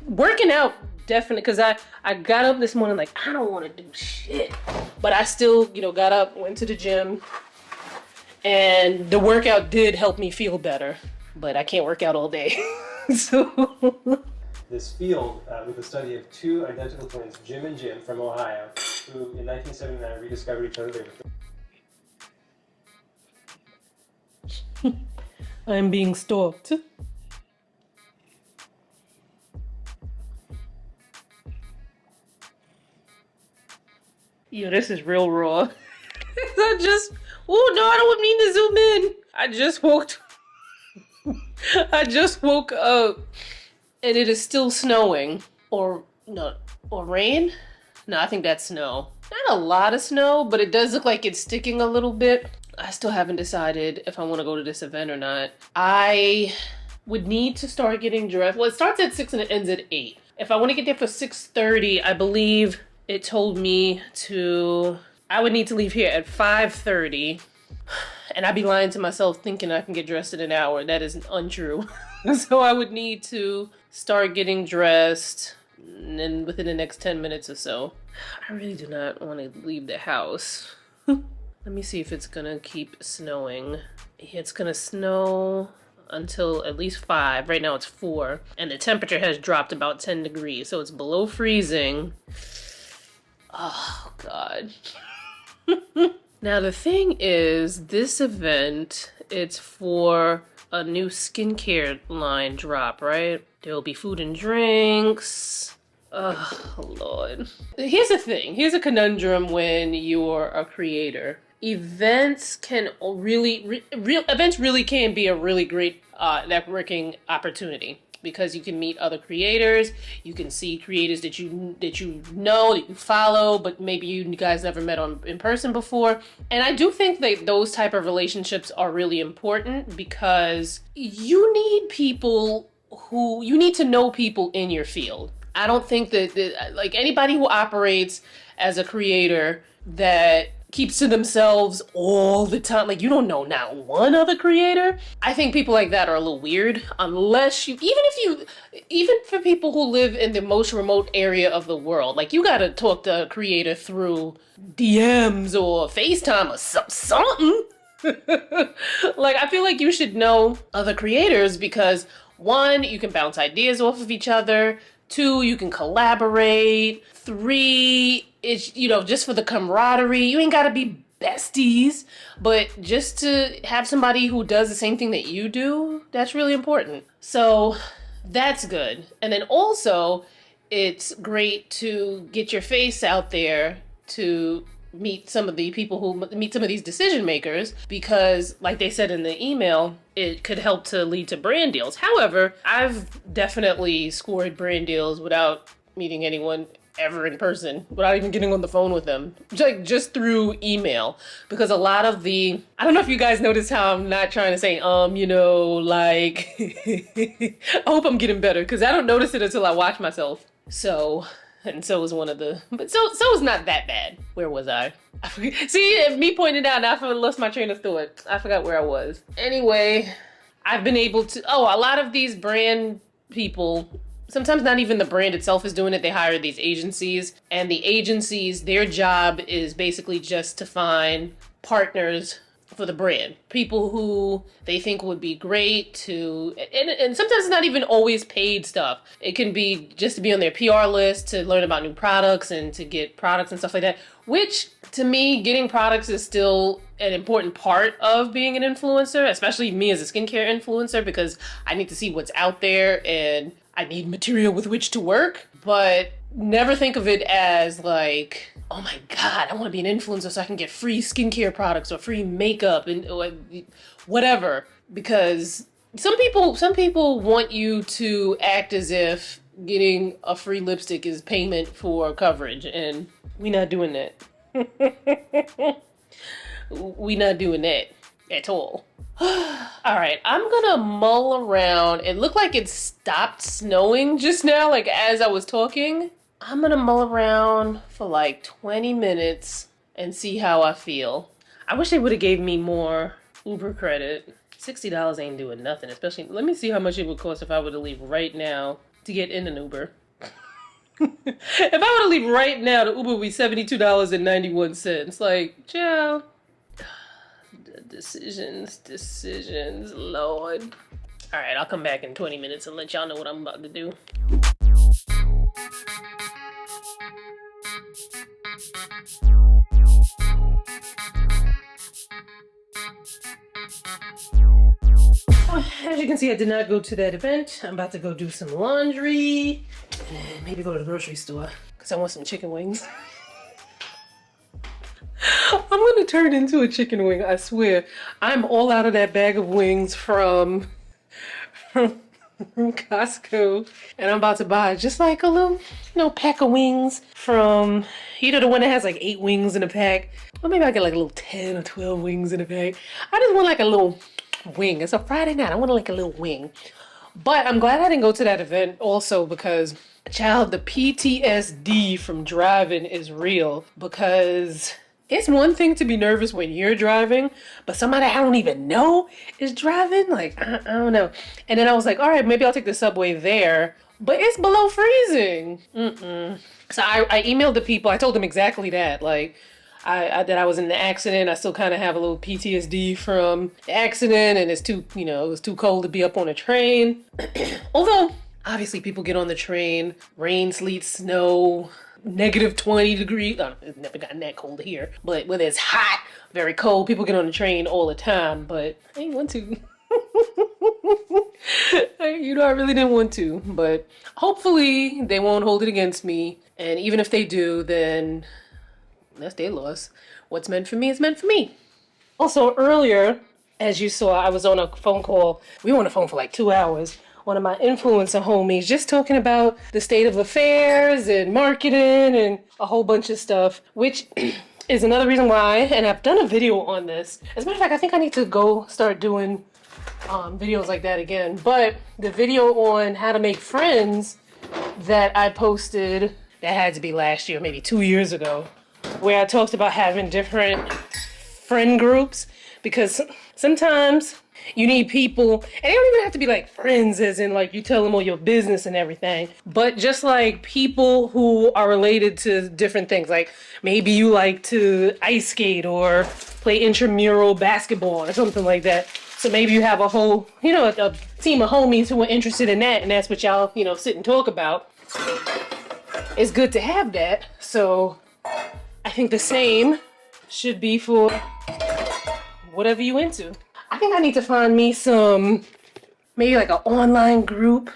Speaker 1: working out definitely, because I got up this morning like I don't want to do shit, but I still got up, went to the gym. And the workout did help me feel better, but I can't work out all day. So
Speaker 5: this field with the study of two identical twins, Jim and Jim from Ohio, who in 1979 rediscovered each other.
Speaker 1: I'm being stalked. Yo, this is real raw. Oh no, I don't mean to zoom in. I just woke up and it is still snowing. Or rain? No, I think that's snow. Not a lot of snow, but it does look like it's sticking a little bit. I still haven't decided if I want to go to this event or not. I would need to start getting dressed. Well, it starts at 6 and it ends at 8. If I want to get there for 6:30, I believe it told me I would need to leave here at 5:30, and I'd be lying to myself thinking I can get dressed in an hour. That is untrue. So I would need to start getting dressed within the next 10 minutes or so. I really do not want to leave the house. Let me see if it's gonna keep snowing. It's gonna snow until at least 5. Right now it's 4, and the temperature has dropped about 10 degrees, so it's below freezing. Oh, God. Now, the thing is, this event, it's for a new skincare line drop, right? There will be food and drinks. Oh, Lord. Here's the thing. Here's a conundrum when you're a creator. Events really can be a really great networking opportunity. Because you can meet other creators, you can see creators that you follow, but maybe you guys never met in person before. And I do think that those type of relationships are really important because you need to know people in your field. I don't think that like anybody who operates as a creator that keeps to themselves all the time, like you don't know not one other creator. I think people like that are a little weird, unless even for people who live in the most remote area of the world, like you gotta talk to a creator through DMs or FaceTime or something. Like I feel like you should know other creators because 1, you can bounce ideas off of each other. 2, you can collaborate. 3, it's, just for the camaraderie. You ain't gotta be besties, but just to have somebody who does the same thing that you do, that's really important. So that's good. And then also, it's great to get your face out there to meet some of the people who meet some of these decision makers, because like they said in the email, it could help to lead to brand deals. However, I've definitely scored brand deals without meeting anyone ever in person, without even getting on the phone with them, like just through email. Because a lot of the, I don't know if you guys notice how I'm not trying to say like I hope I'm getting better, because I don't notice it until I watch myself. So is one of the, but so it's not that bad. Where was I? See, me pointing out, now I lost my train of thought. I forgot where I was. Anyway, I've been able to, a lot of these brand people, sometimes not even the brand itself is doing it. They hire these agencies, and the agencies, their job is basically just to find partners for the brand. People who they think would be great to, and sometimes it's not even always paid stuff. It can be just to be on their PR list, to learn about new products and to get products and stuff like that, which to me, getting products is still an important part of being an influencer, especially me as a skincare influencer, because I need to see what's out there and I need material with which to work. But never think of it as like, oh my God, I want to be an influencer so I can get free skincare products or free makeup and or whatever. Because some people want you to act as if getting a free lipstick is payment for coverage, and we're not doing that. We're not doing that at all. All right, I'm gonna mull around. It looked like it stopped snowing just now, like as I was talking. I'm gonna mull around for like 20 minutes and see how I feel. I wish they would have gave me more Uber credit. $60 ain't doing nothing, especially, let me see how much it would cost if I were to leave right now to get in an Uber. If I were to leave right now, the Uber would be $72.91. Like, ciao. Decisions, Lord. All right, I'll come back in 20 minutes and let y'all know what I'm about to do. As you can see, I did not go to that event. I'm about to go do some laundry and maybe go to the grocery store because I want some chicken wings. I'm gonna turn into a chicken wing, I swear. I'm all out of that bag of wings from Costco, and I'm about to buy just like a little, pack of wings from, the one that has like 8 wings in a pack. Or maybe I get like a little 10 or 12 wings in a pack. I just want like a little wing. It's a Friday night. I want like a little wing. But I'm glad I didn't go to that event also because, child, the PTSD from driving is real, because it's one thing to be nervous when you're driving, but somebody I don't even know is driving. Like, I don't know. And then I was like, all right, maybe I'll take the subway there, but it's below freezing. So I emailed the people. I told them exactly that. Like, that I was in the accident. I still kind of have a little PTSD from the accident, and it's too, it was too cold to be up on a train. Although, obviously, people get on the train, rain, sleet, snow, negative 20 degrees. It's never gotten that cold here. But when it's hot, very cold, people get on the train all the time. But I didn't want to. I really didn't want to. But hopefully they won't hold it against me. And even if they do, then that's their loss. What's meant for me is meant for me. Also, earlier, as you saw, I was on a phone call. We were on the phone for like 2 hours. One of my influencer homies just talking about the state of affairs and marketing and a whole bunch of stuff, which is another reason why, and I've done a video on this. As a matter of fact, I think I need to go start doing videos like that again. But the video on how to make friends that I posted, that had to be last year, maybe 2 years ago, where I talked about having different friend groups, because sometimes you need people, and they don't even have to be like friends as in like you tell them all your business and everything, but just like people who are related to different things. Like maybe you like to ice skate or play intramural basketball or something like that. So maybe you have a whole, a team of homies who are interested in that, and that's what y'all, sit and talk about. It's good to have that. So I think the same should be for whatever you into. I think I need to find me maybe like an online group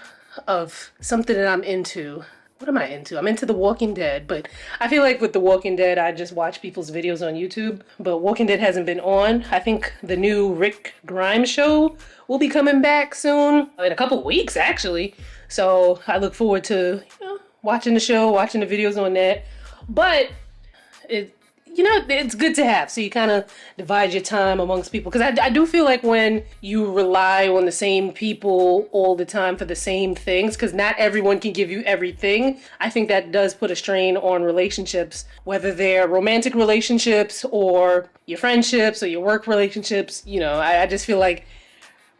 Speaker 1: of something that I'm into. what am I into? I'm into The Walking Dead, but I feel like with The Walking Dead, I just watch people's videos on YouTube. But Walking Dead hasn't been on. I think the new Rick Grimes show will be coming back soon, in a couple weeks actually. So I look forward to, you know, watching the show, watching the videos on that. But it's good to have, so you kind of divide your time amongst people, because I do feel like when you rely on the same people all the time for the same things, because not everyone can give you everything, I think that does put a strain on relationships, whether they're romantic relationships or your friendships or your work relationships. You know, I just feel like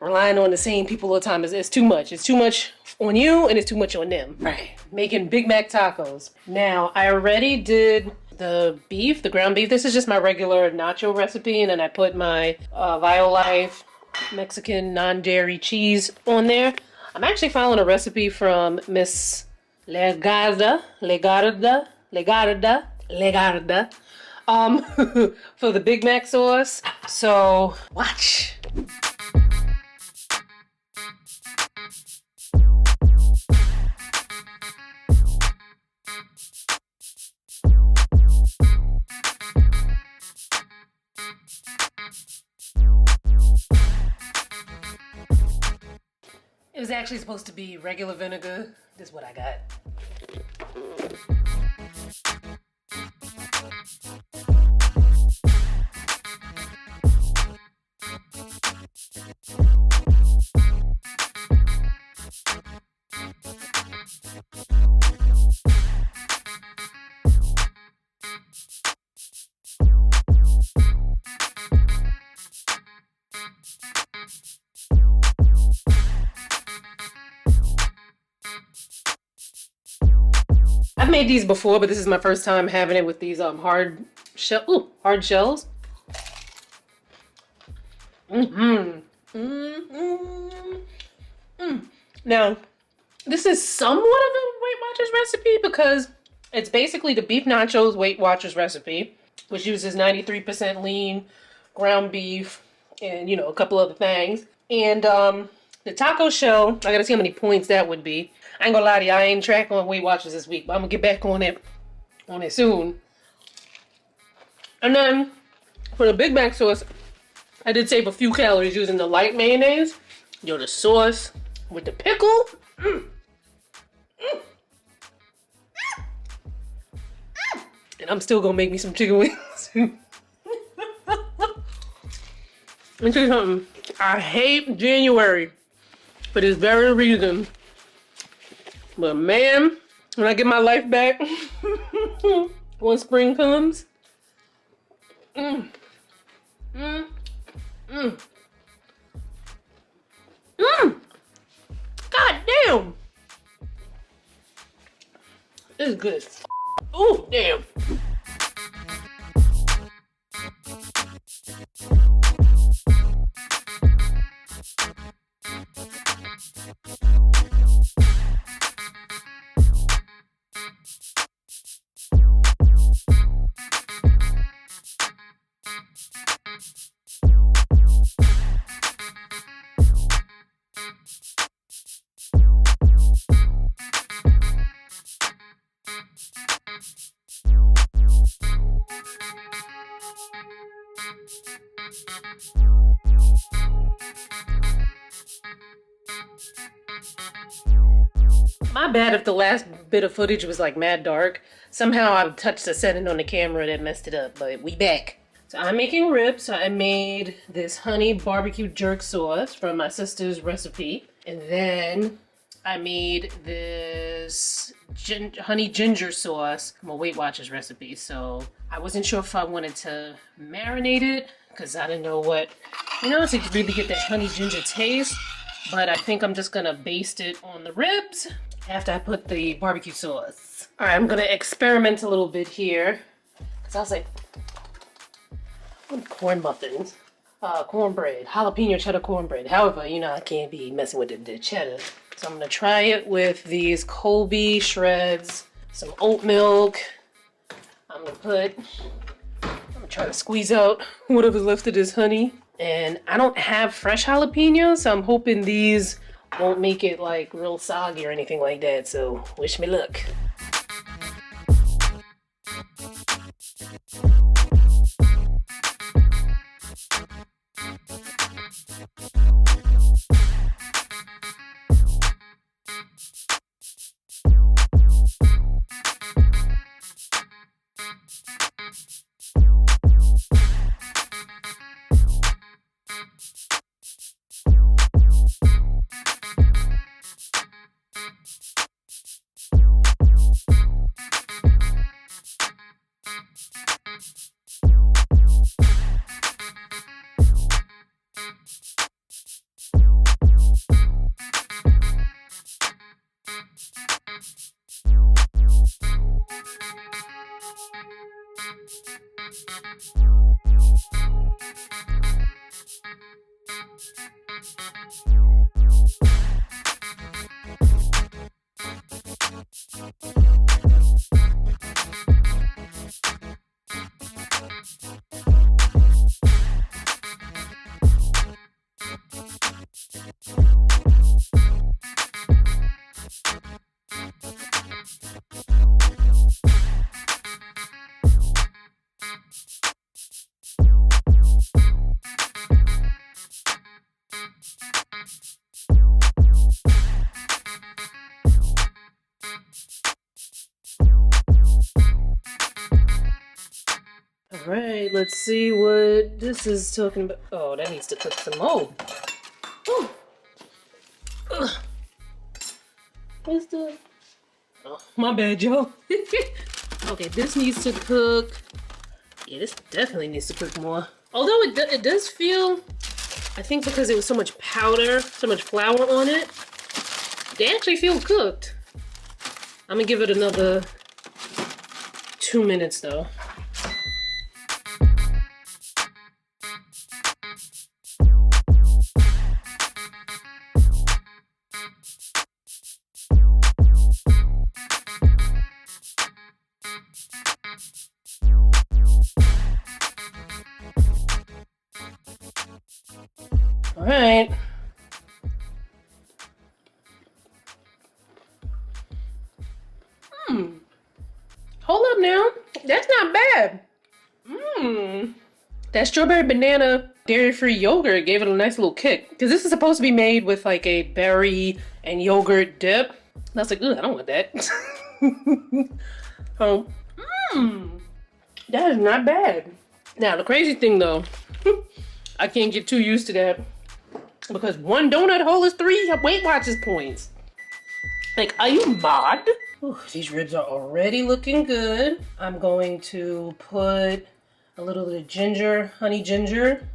Speaker 1: relying on the same people all the time is too much. It's too much on you and it's too much on them. Right. Making Big Mac tacos. Now, I already did the beef, the ground beef. This is just my regular nacho recipe, and then I put my Violife Mexican non-dairy cheese on there. I'm actually following a recipe from Miss Legarda for the Big Mac sauce. So watch. It was actually supposed to be regular vinegar. This is what I got. I've made these before, but this is my first time having it with these hard shells. Now, this is somewhat of a Weight Watchers recipe because it's basically the beef nachos Weight Watchers recipe, which uses 93% lean ground beef and, you know, a couple other things. And the taco shell, I gotta see how many points that would be. I ain't gonna lie to you, I ain't tracking on Weight Watchers this week, but I'm gonna get back on it soon. And then for the Big Mac sauce, I did save a few calories using the light mayonnaise. Yo, the sauce with the pickle. And I'm still gonna make me some chicken wings. Let me tell you something. I hate January for this very reason. But man, when I get my life back, when spring comes, God damn, this is good as f. Ooh, damn. My bad if the last bit of footage was like mad dark. Somehow I touched the setting on the camera that messed it up, but we back. So I'm making ribs. So I made this honey barbecue jerk sauce from my sister's recipe. And then I made this honey ginger sauce from a Weight Watchers recipe. So I wasn't sure if I wanted to marinate it because I didn't know what, you know, to really get that honey ginger taste. But I think I'm just gonna baste it on the ribs after I put the barbecue sauce. All right, I'm gonna experiment a little bit here. Cause I was like, corn muffins, cornbread, jalapeno cheddar cornbread. However, you know, I can't be messing with the cheddar. So I'm gonna try it with these Colby shreds, some oat milk. I'm gonna try to squeeze out whatever's left of this honey. And I don't have fresh jalapenos, so I'm hoping these won't make it like real soggy or anything like that. So wish me luck. All right, let's see what this is talking about. Oh, that needs to cook some more. Oh, where's the? Oh, my bad, y'all. Okay, this needs to cook. Yeah, this definitely needs to cook more. Although it does feel, I think because it was so much powder, so much flour on it, they actually feel cooked. I'm gonna give it another 2 minutes though. All right. Hold up now. That's not bad. That strawberry banana dairy-free yogurt gave it a nice little kick. Because this is supposed to be made with like a berry and yogurt dip. And I was like, ugh, I don't want that. Oh, that is not bad. Now, the crazy thing though, I can't get too used to that. Because one donut hole is 3 Weight Watchers points. Like, are you mad? Ooh, these ribs are already looking good. I'm going to put a little bit of ginger, honey ginger,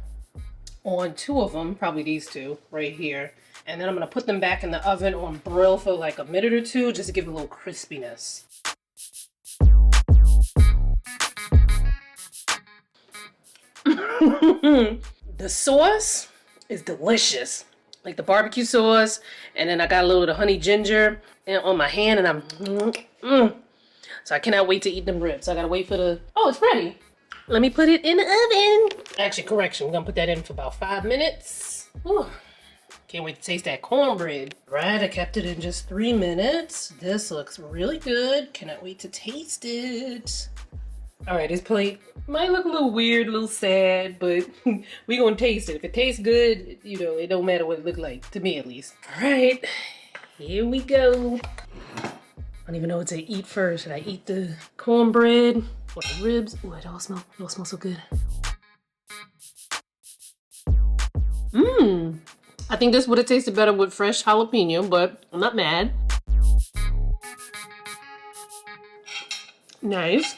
Speaker 1: on 2 of them, probably these 2 right here. And then I'm gonna put them back in the oven on broil for like a minute or 2, just to give it a little crispiness. The sauce is delicious. Like the barbecue sauce, and then I got a little bit of honey ginger on my hand, and I'm so I cannot wait to eat them ribs. I gotta wait for the, oh, it's ready. Let me put it in the oven. Actually, correction, we're gonna put that in for about 5 minutes. Whew. Can't wait to taste that cornbread. Right, I kept it in just 3 minutes. This looks really good. Cannot wait to taste it. All right, this plate might look a little weird, a little sad, but we gonna taste it. If it tastes good, you know, it don't matter what it look like, to me at least. All right, here we go. I don't even know what to eat first. Should I eat the cornbread or the ribs? Ooh, it all smells so good. I think this would have tasted better with fresh jalapeno, but I'm not mad. Nice.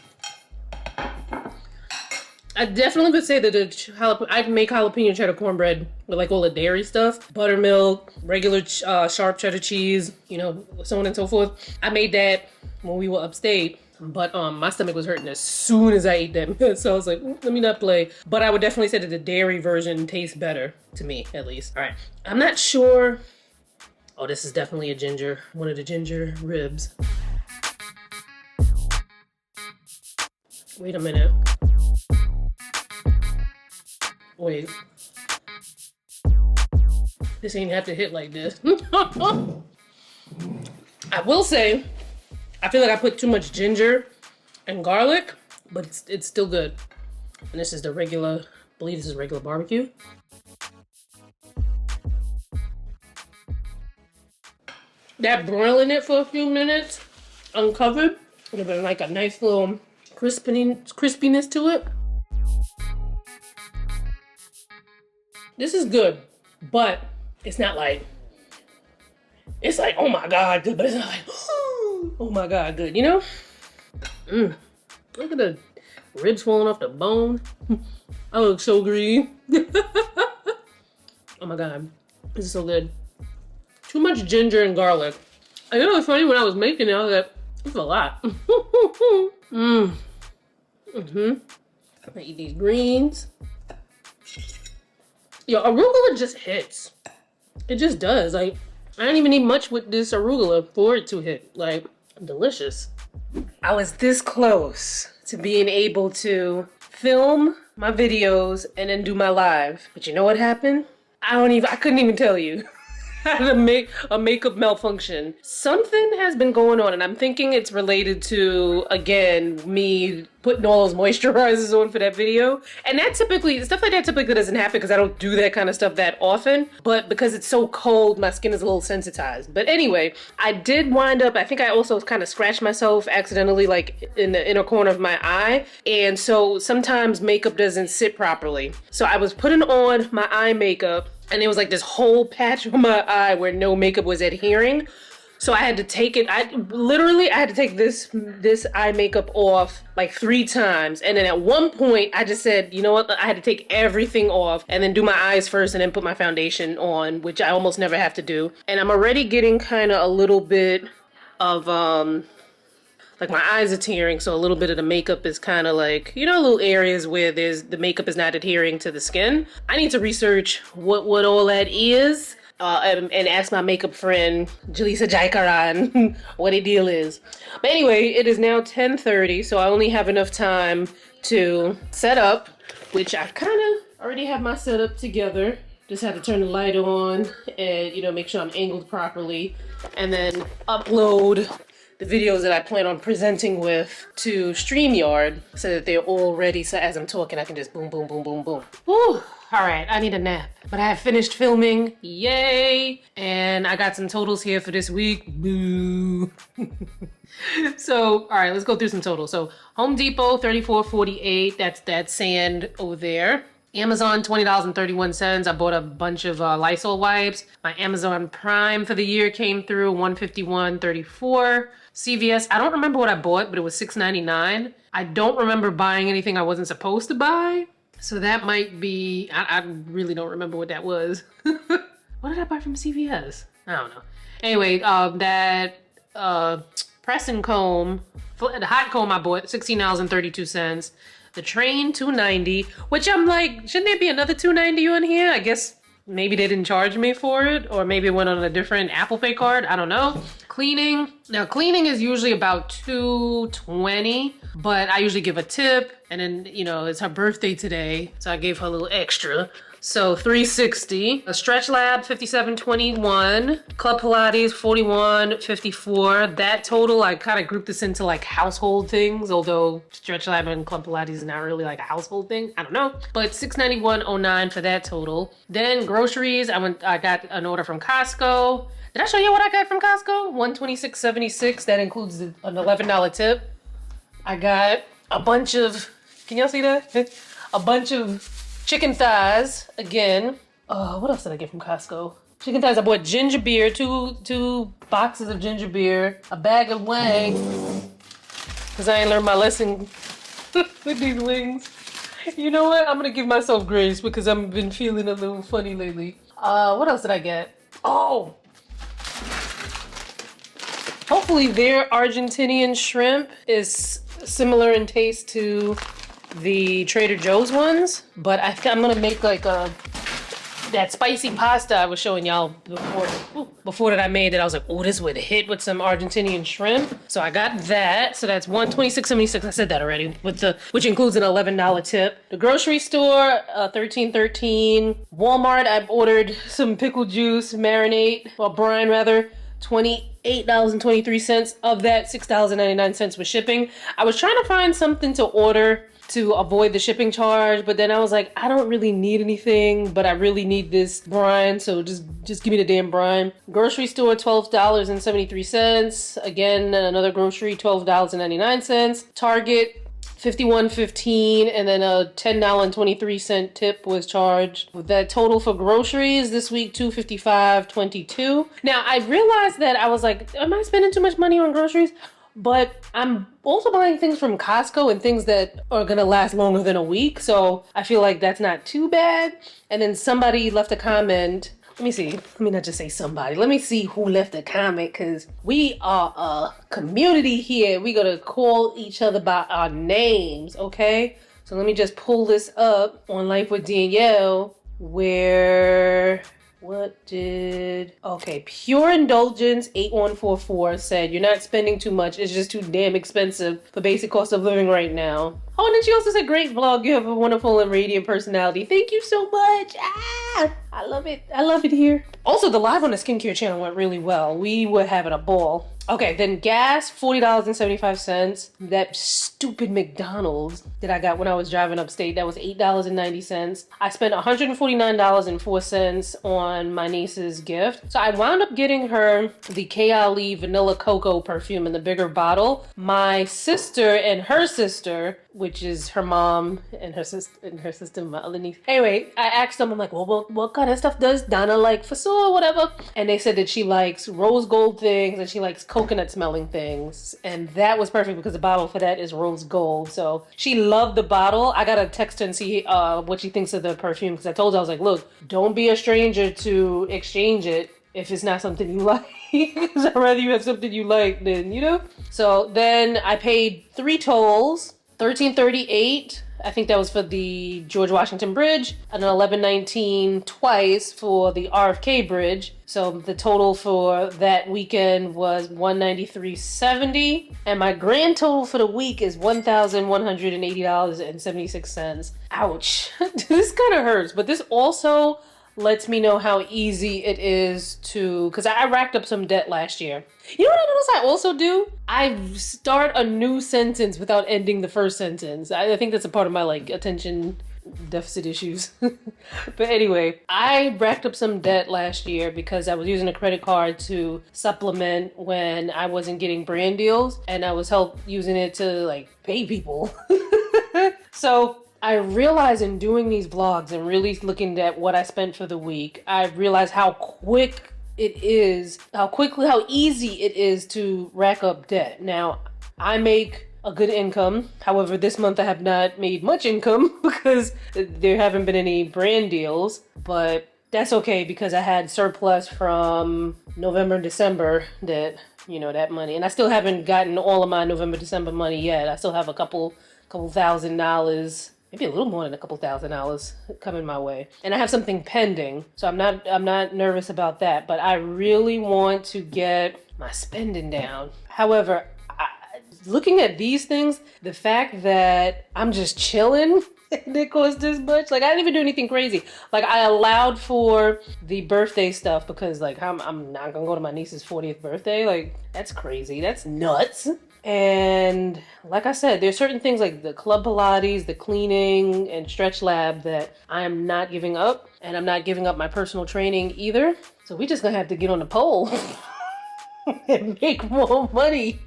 Speaker 1: I definitely would say that the I make jalapeno cheddar cornbread with like all the dairy stuff, buttermilk, regular sharp cheddar cheese, you know, so on and so forth. I made that when we were upstate, but my stomach was hurting as soon as I ate them. So I was like, let me not play. But I would definitely say that the dairy version tastes better to me, at least. All right, I'm not sure. Oh, this is definitely a ginger, one of the ginger ribs. Wait a minute. Wait. This ain't have to hit like this. I will say, I feel like I put too much ginger and garlic, but it's still good. And this is the regular, I believe this is regular barbecue. That broiling it for a few minutes, uncovered, would have been like a nice little crispiness to it. This is good, but it's not like it's like, oh my God, good, but it's not like, oh my God, good, you know? Look at the ribs falling off the bone. I look so green. Oh my God, this is so good. Too much ginger and garlic. I know it's funny when I was making it, I was like, it's a lot. I eat these greens. Yo, arugula just hits. It just does. Like, I don't even need much with this arugula for it to hit. Like, delicious. I was this close to being able to film my videos and then do my live. But you know what happened? I couldn't even tell you. I had a makeup malfunction. Something has been going on, and I'm thinking it's related to, again, me putting all those moisturizers on for that video. And that typically, stuff like that typically doesn't happen because I don't do that kind of stuff that often. But because it's so cold, my skin is a little sensitized. But anyway, I did wind up, I think I also kind of scratched myself accidentally, like in the inner corner of my eye. And so sometimes makeup doesn't sit properly. So I was putting on my eye makeup, and there was like this whole patch on my eye where no makeup was adhering. So I had to take it, I had to take this eye makeup off like 3 times. And then at one point I just said, you know what, I had to take everything off and then do my eyes first and then put my foundation on, which I almost never have to do. And I'm already getting kind of a little bit of, like my eyes are tearing, so a little bit of the makeup is kind of like, you know, little areas where the makeup is not adhering to the skin. I need to research what all that is and ask my makeup friend, Jalisa Jaikaran, what the deal is. But anyway, it is now 10:30, so I only have enough time to set up, which I kind of already have my setup together. Just have to turn the light on and, you know, make sure I'm angled properly, and then upload the videos that I plan on presenting with to StreamYard so that they're all ready, so as I'm talking I can just boom, boom, boom, boom, boom. Whew. Alright, I need a nap. But I have finished filming. Yay! And I got some totals here for this week. Boo! So, alright, let's go through some totals. So, Home Depot, $34.48. That's that sand over there. Amazon, $20.31. I bought a bunch of Lysol wipes. My Amazon Prime for the year came through, $151.34. CVS, I don't remember what I bought, but it was $6.99. I don't remember buying anything I wasn't supposed to buy. So that might be, I really don't remember what that was. What did I buy from CVS? I don't know. Anyway, that press and comb, the hot comb I bought, $16.32. The train, $2.90, which I'm like, shouldn't there be another $2.90 on here? I guess maybe they didn't charge me for it, or maybe it went on a different Apple Pay card. I don't know. Cleaning. Now, cleaning is usually about $2.20, but I usually give a tip, and then, you know, it's her birthday today, so I gave her a little extra. So $3.60. A Stretch Lab, $57.21. Club Pilates, $41.54. That total, I kind of grouped this into like household things, although Stretch Lab and Club Pilates is not really like a household thing. I don't know. But $691.09 for that total. Then groceries, I got an order from Costco. Did I show you what I got from Costco? $126.76. That includes an $11 tip. I got a bunch of, can y'all see that? A bunch of chicken thighs, again. What else did I get from Costco? Chicken thighs, I bought ginger beer, two boxes of ginger beer, a bag of wings, because I ain't learned my lesson with these wings. You know what? I'm gonna give myself grace because I've been feeling a little funny lately. What else did I get? Oh! Hopefully their Argentinian shrimp is similar in taste to the Trader Joe's ones, but I think I'm gonna make like that spicy pasta I was showing y'all before that I made it. I was like, oh, this would hit with some Argentinian shrimp. So I got that. So that's $126.76. I said that already, which includes an $11 tip. The grocery store, $13.13. Walmart, I ordered some pickle juice marinade, or brine rather, $28.23. Of that, $6.99 was shipping. I was trying to find something to order to avoid the shipping charge, but then I was like, I don't really need anything, but I really need this brine, so just give me the damn brine. Grocery store, $12.73. Again, another grocery, $12.99. Target, $51.15, and then a $10.23 tip was charged. With that total for groceries this week, $255.22. Now I realized that I was like, am I spending too much money on groceries? But I'm also buying things from Costco and things that are gonna last longer than a week, so I feel like that's not too bad. And then somebody left a comment. Let me see. Let me not just say somebody. Let me see who left a comment, because we are a community here. We gotta call each other by our names, okay? So let me just pull this up on Life with Danielle, where... Okay, Pure Indulgence 8144 said, you're not spending too much. It's just too damn expensive for basic cost of living right now. Oh, and then she also said, great vlog. You have a wonderful and radiant personality. Thank you so much. I love it. I love it here. Also, the live on the skincare channel went really well. We were having a ball. Okay, then gas, $40.75. That stupid McDonald's that I got when I was driving upstate, that was $8.90. I spent $149.04 on my niece's gift. So I wound up getting her the Kayali Vanilla Cocoa perfume in the bigger bottle. My sister and her sister, which is her mom and her sister, my other niece. Anyway, I asked them, I'm like, well, what kind of stuff does Donna like for so whatever? And they said that she likes rose gold things and she likes coconut smelling things. And that was perfect because the bottle for that is rose gold. So she loved the bottle. I gotta text her and see what she thinks of the perfume, because I told her, I was like, look, don't be a stranger to exchange it if it's not something you like. Because I'd rather you have something you like than, you know? So then I paid 3 tolls, $13.38. I think that was for the George Washington Bridge, and then $11.19 twice for the RFK Bridge. So the total for that weekend was $193.70, and my grand total for the week is $1,180.76. Ouch. This kind of hurts, but this also lets me know how easy it is to, because I racked up some debt last year. You know what I notice I also do? I start a new sentence without ending the first sentence. I think that's a part of my like attention deficit issues. But anyway, I racked up some debt last year because I was using a credit card to supplement when I wasn't getting brand deals, and I was using it to like pay people. So I realized in doing these vlogs and really looking at what I spent for the week, I realized how quick it is, how easy it is to rack up debt. Now, I make a good income. However, this month I have not made much income because there haven't been any brand deals, but that's okay because I had surplus from November and December that, you know, that money. And I still haven't gotten all of my November, December money yet. I still have a couple $1,000s, maybe a little more than a couple $1,000s coming my way. And I have something pending, so I'm not nervous about that, but I really want to get my spending down. However, looking at these things, the fact that I'm just chilling and it cost this much, like I didn't even do anything crazy. Like I allowed for the birthday stuff because like I'm not gonna go to my niece's 40th birthday. Like that's crazy, that's nuts. And like I said, there's certain things like the club Pilates, the cleaning, and stretch lab that I am not giving up. And I'm not giving up my personal training either. So we just gonna have to get on the pole and make more money.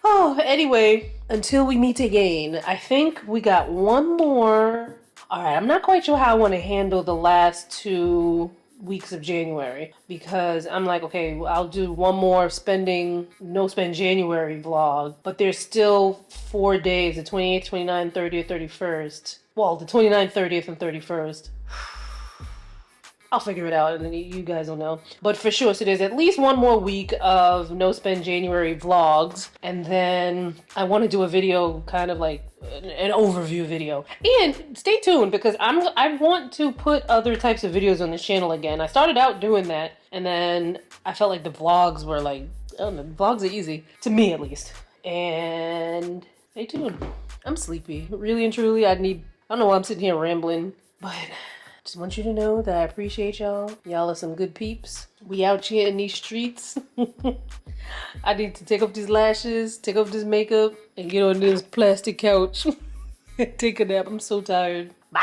Speaker 1: Oh, anyway, until we meet again, I think we got one more. All right, I'm not quite sure how I want to handle the last 2 weeks of January, because I'm like, okay, well, I'll do one more no spend January vlog, but there's still 4 days, the 28th, 29th, 30th, 31st. Well, the 29th, 30th, and 31st. I'll figure it out and then you guys will know. But for sure, so there's at least one more week of no spend January vlogs, and then I want to do a video, kind of like an overview video. And stay tuned because I want to put other types of videos on this channel again. I started out doing that, and then I felt like the vlogs were like, I don't know, vlogs are easy to me at least. And stay tuned. I'm sleepy, really and truly. I don't know why I'm sitting here rambling, but just want you to know that I appreciate y'all. Y'all are some good peeps. We out here in these streets. I need to take off these lashes, take off this makeup, and get on this plastic couch. Take a nap. I'm so tired. Bye.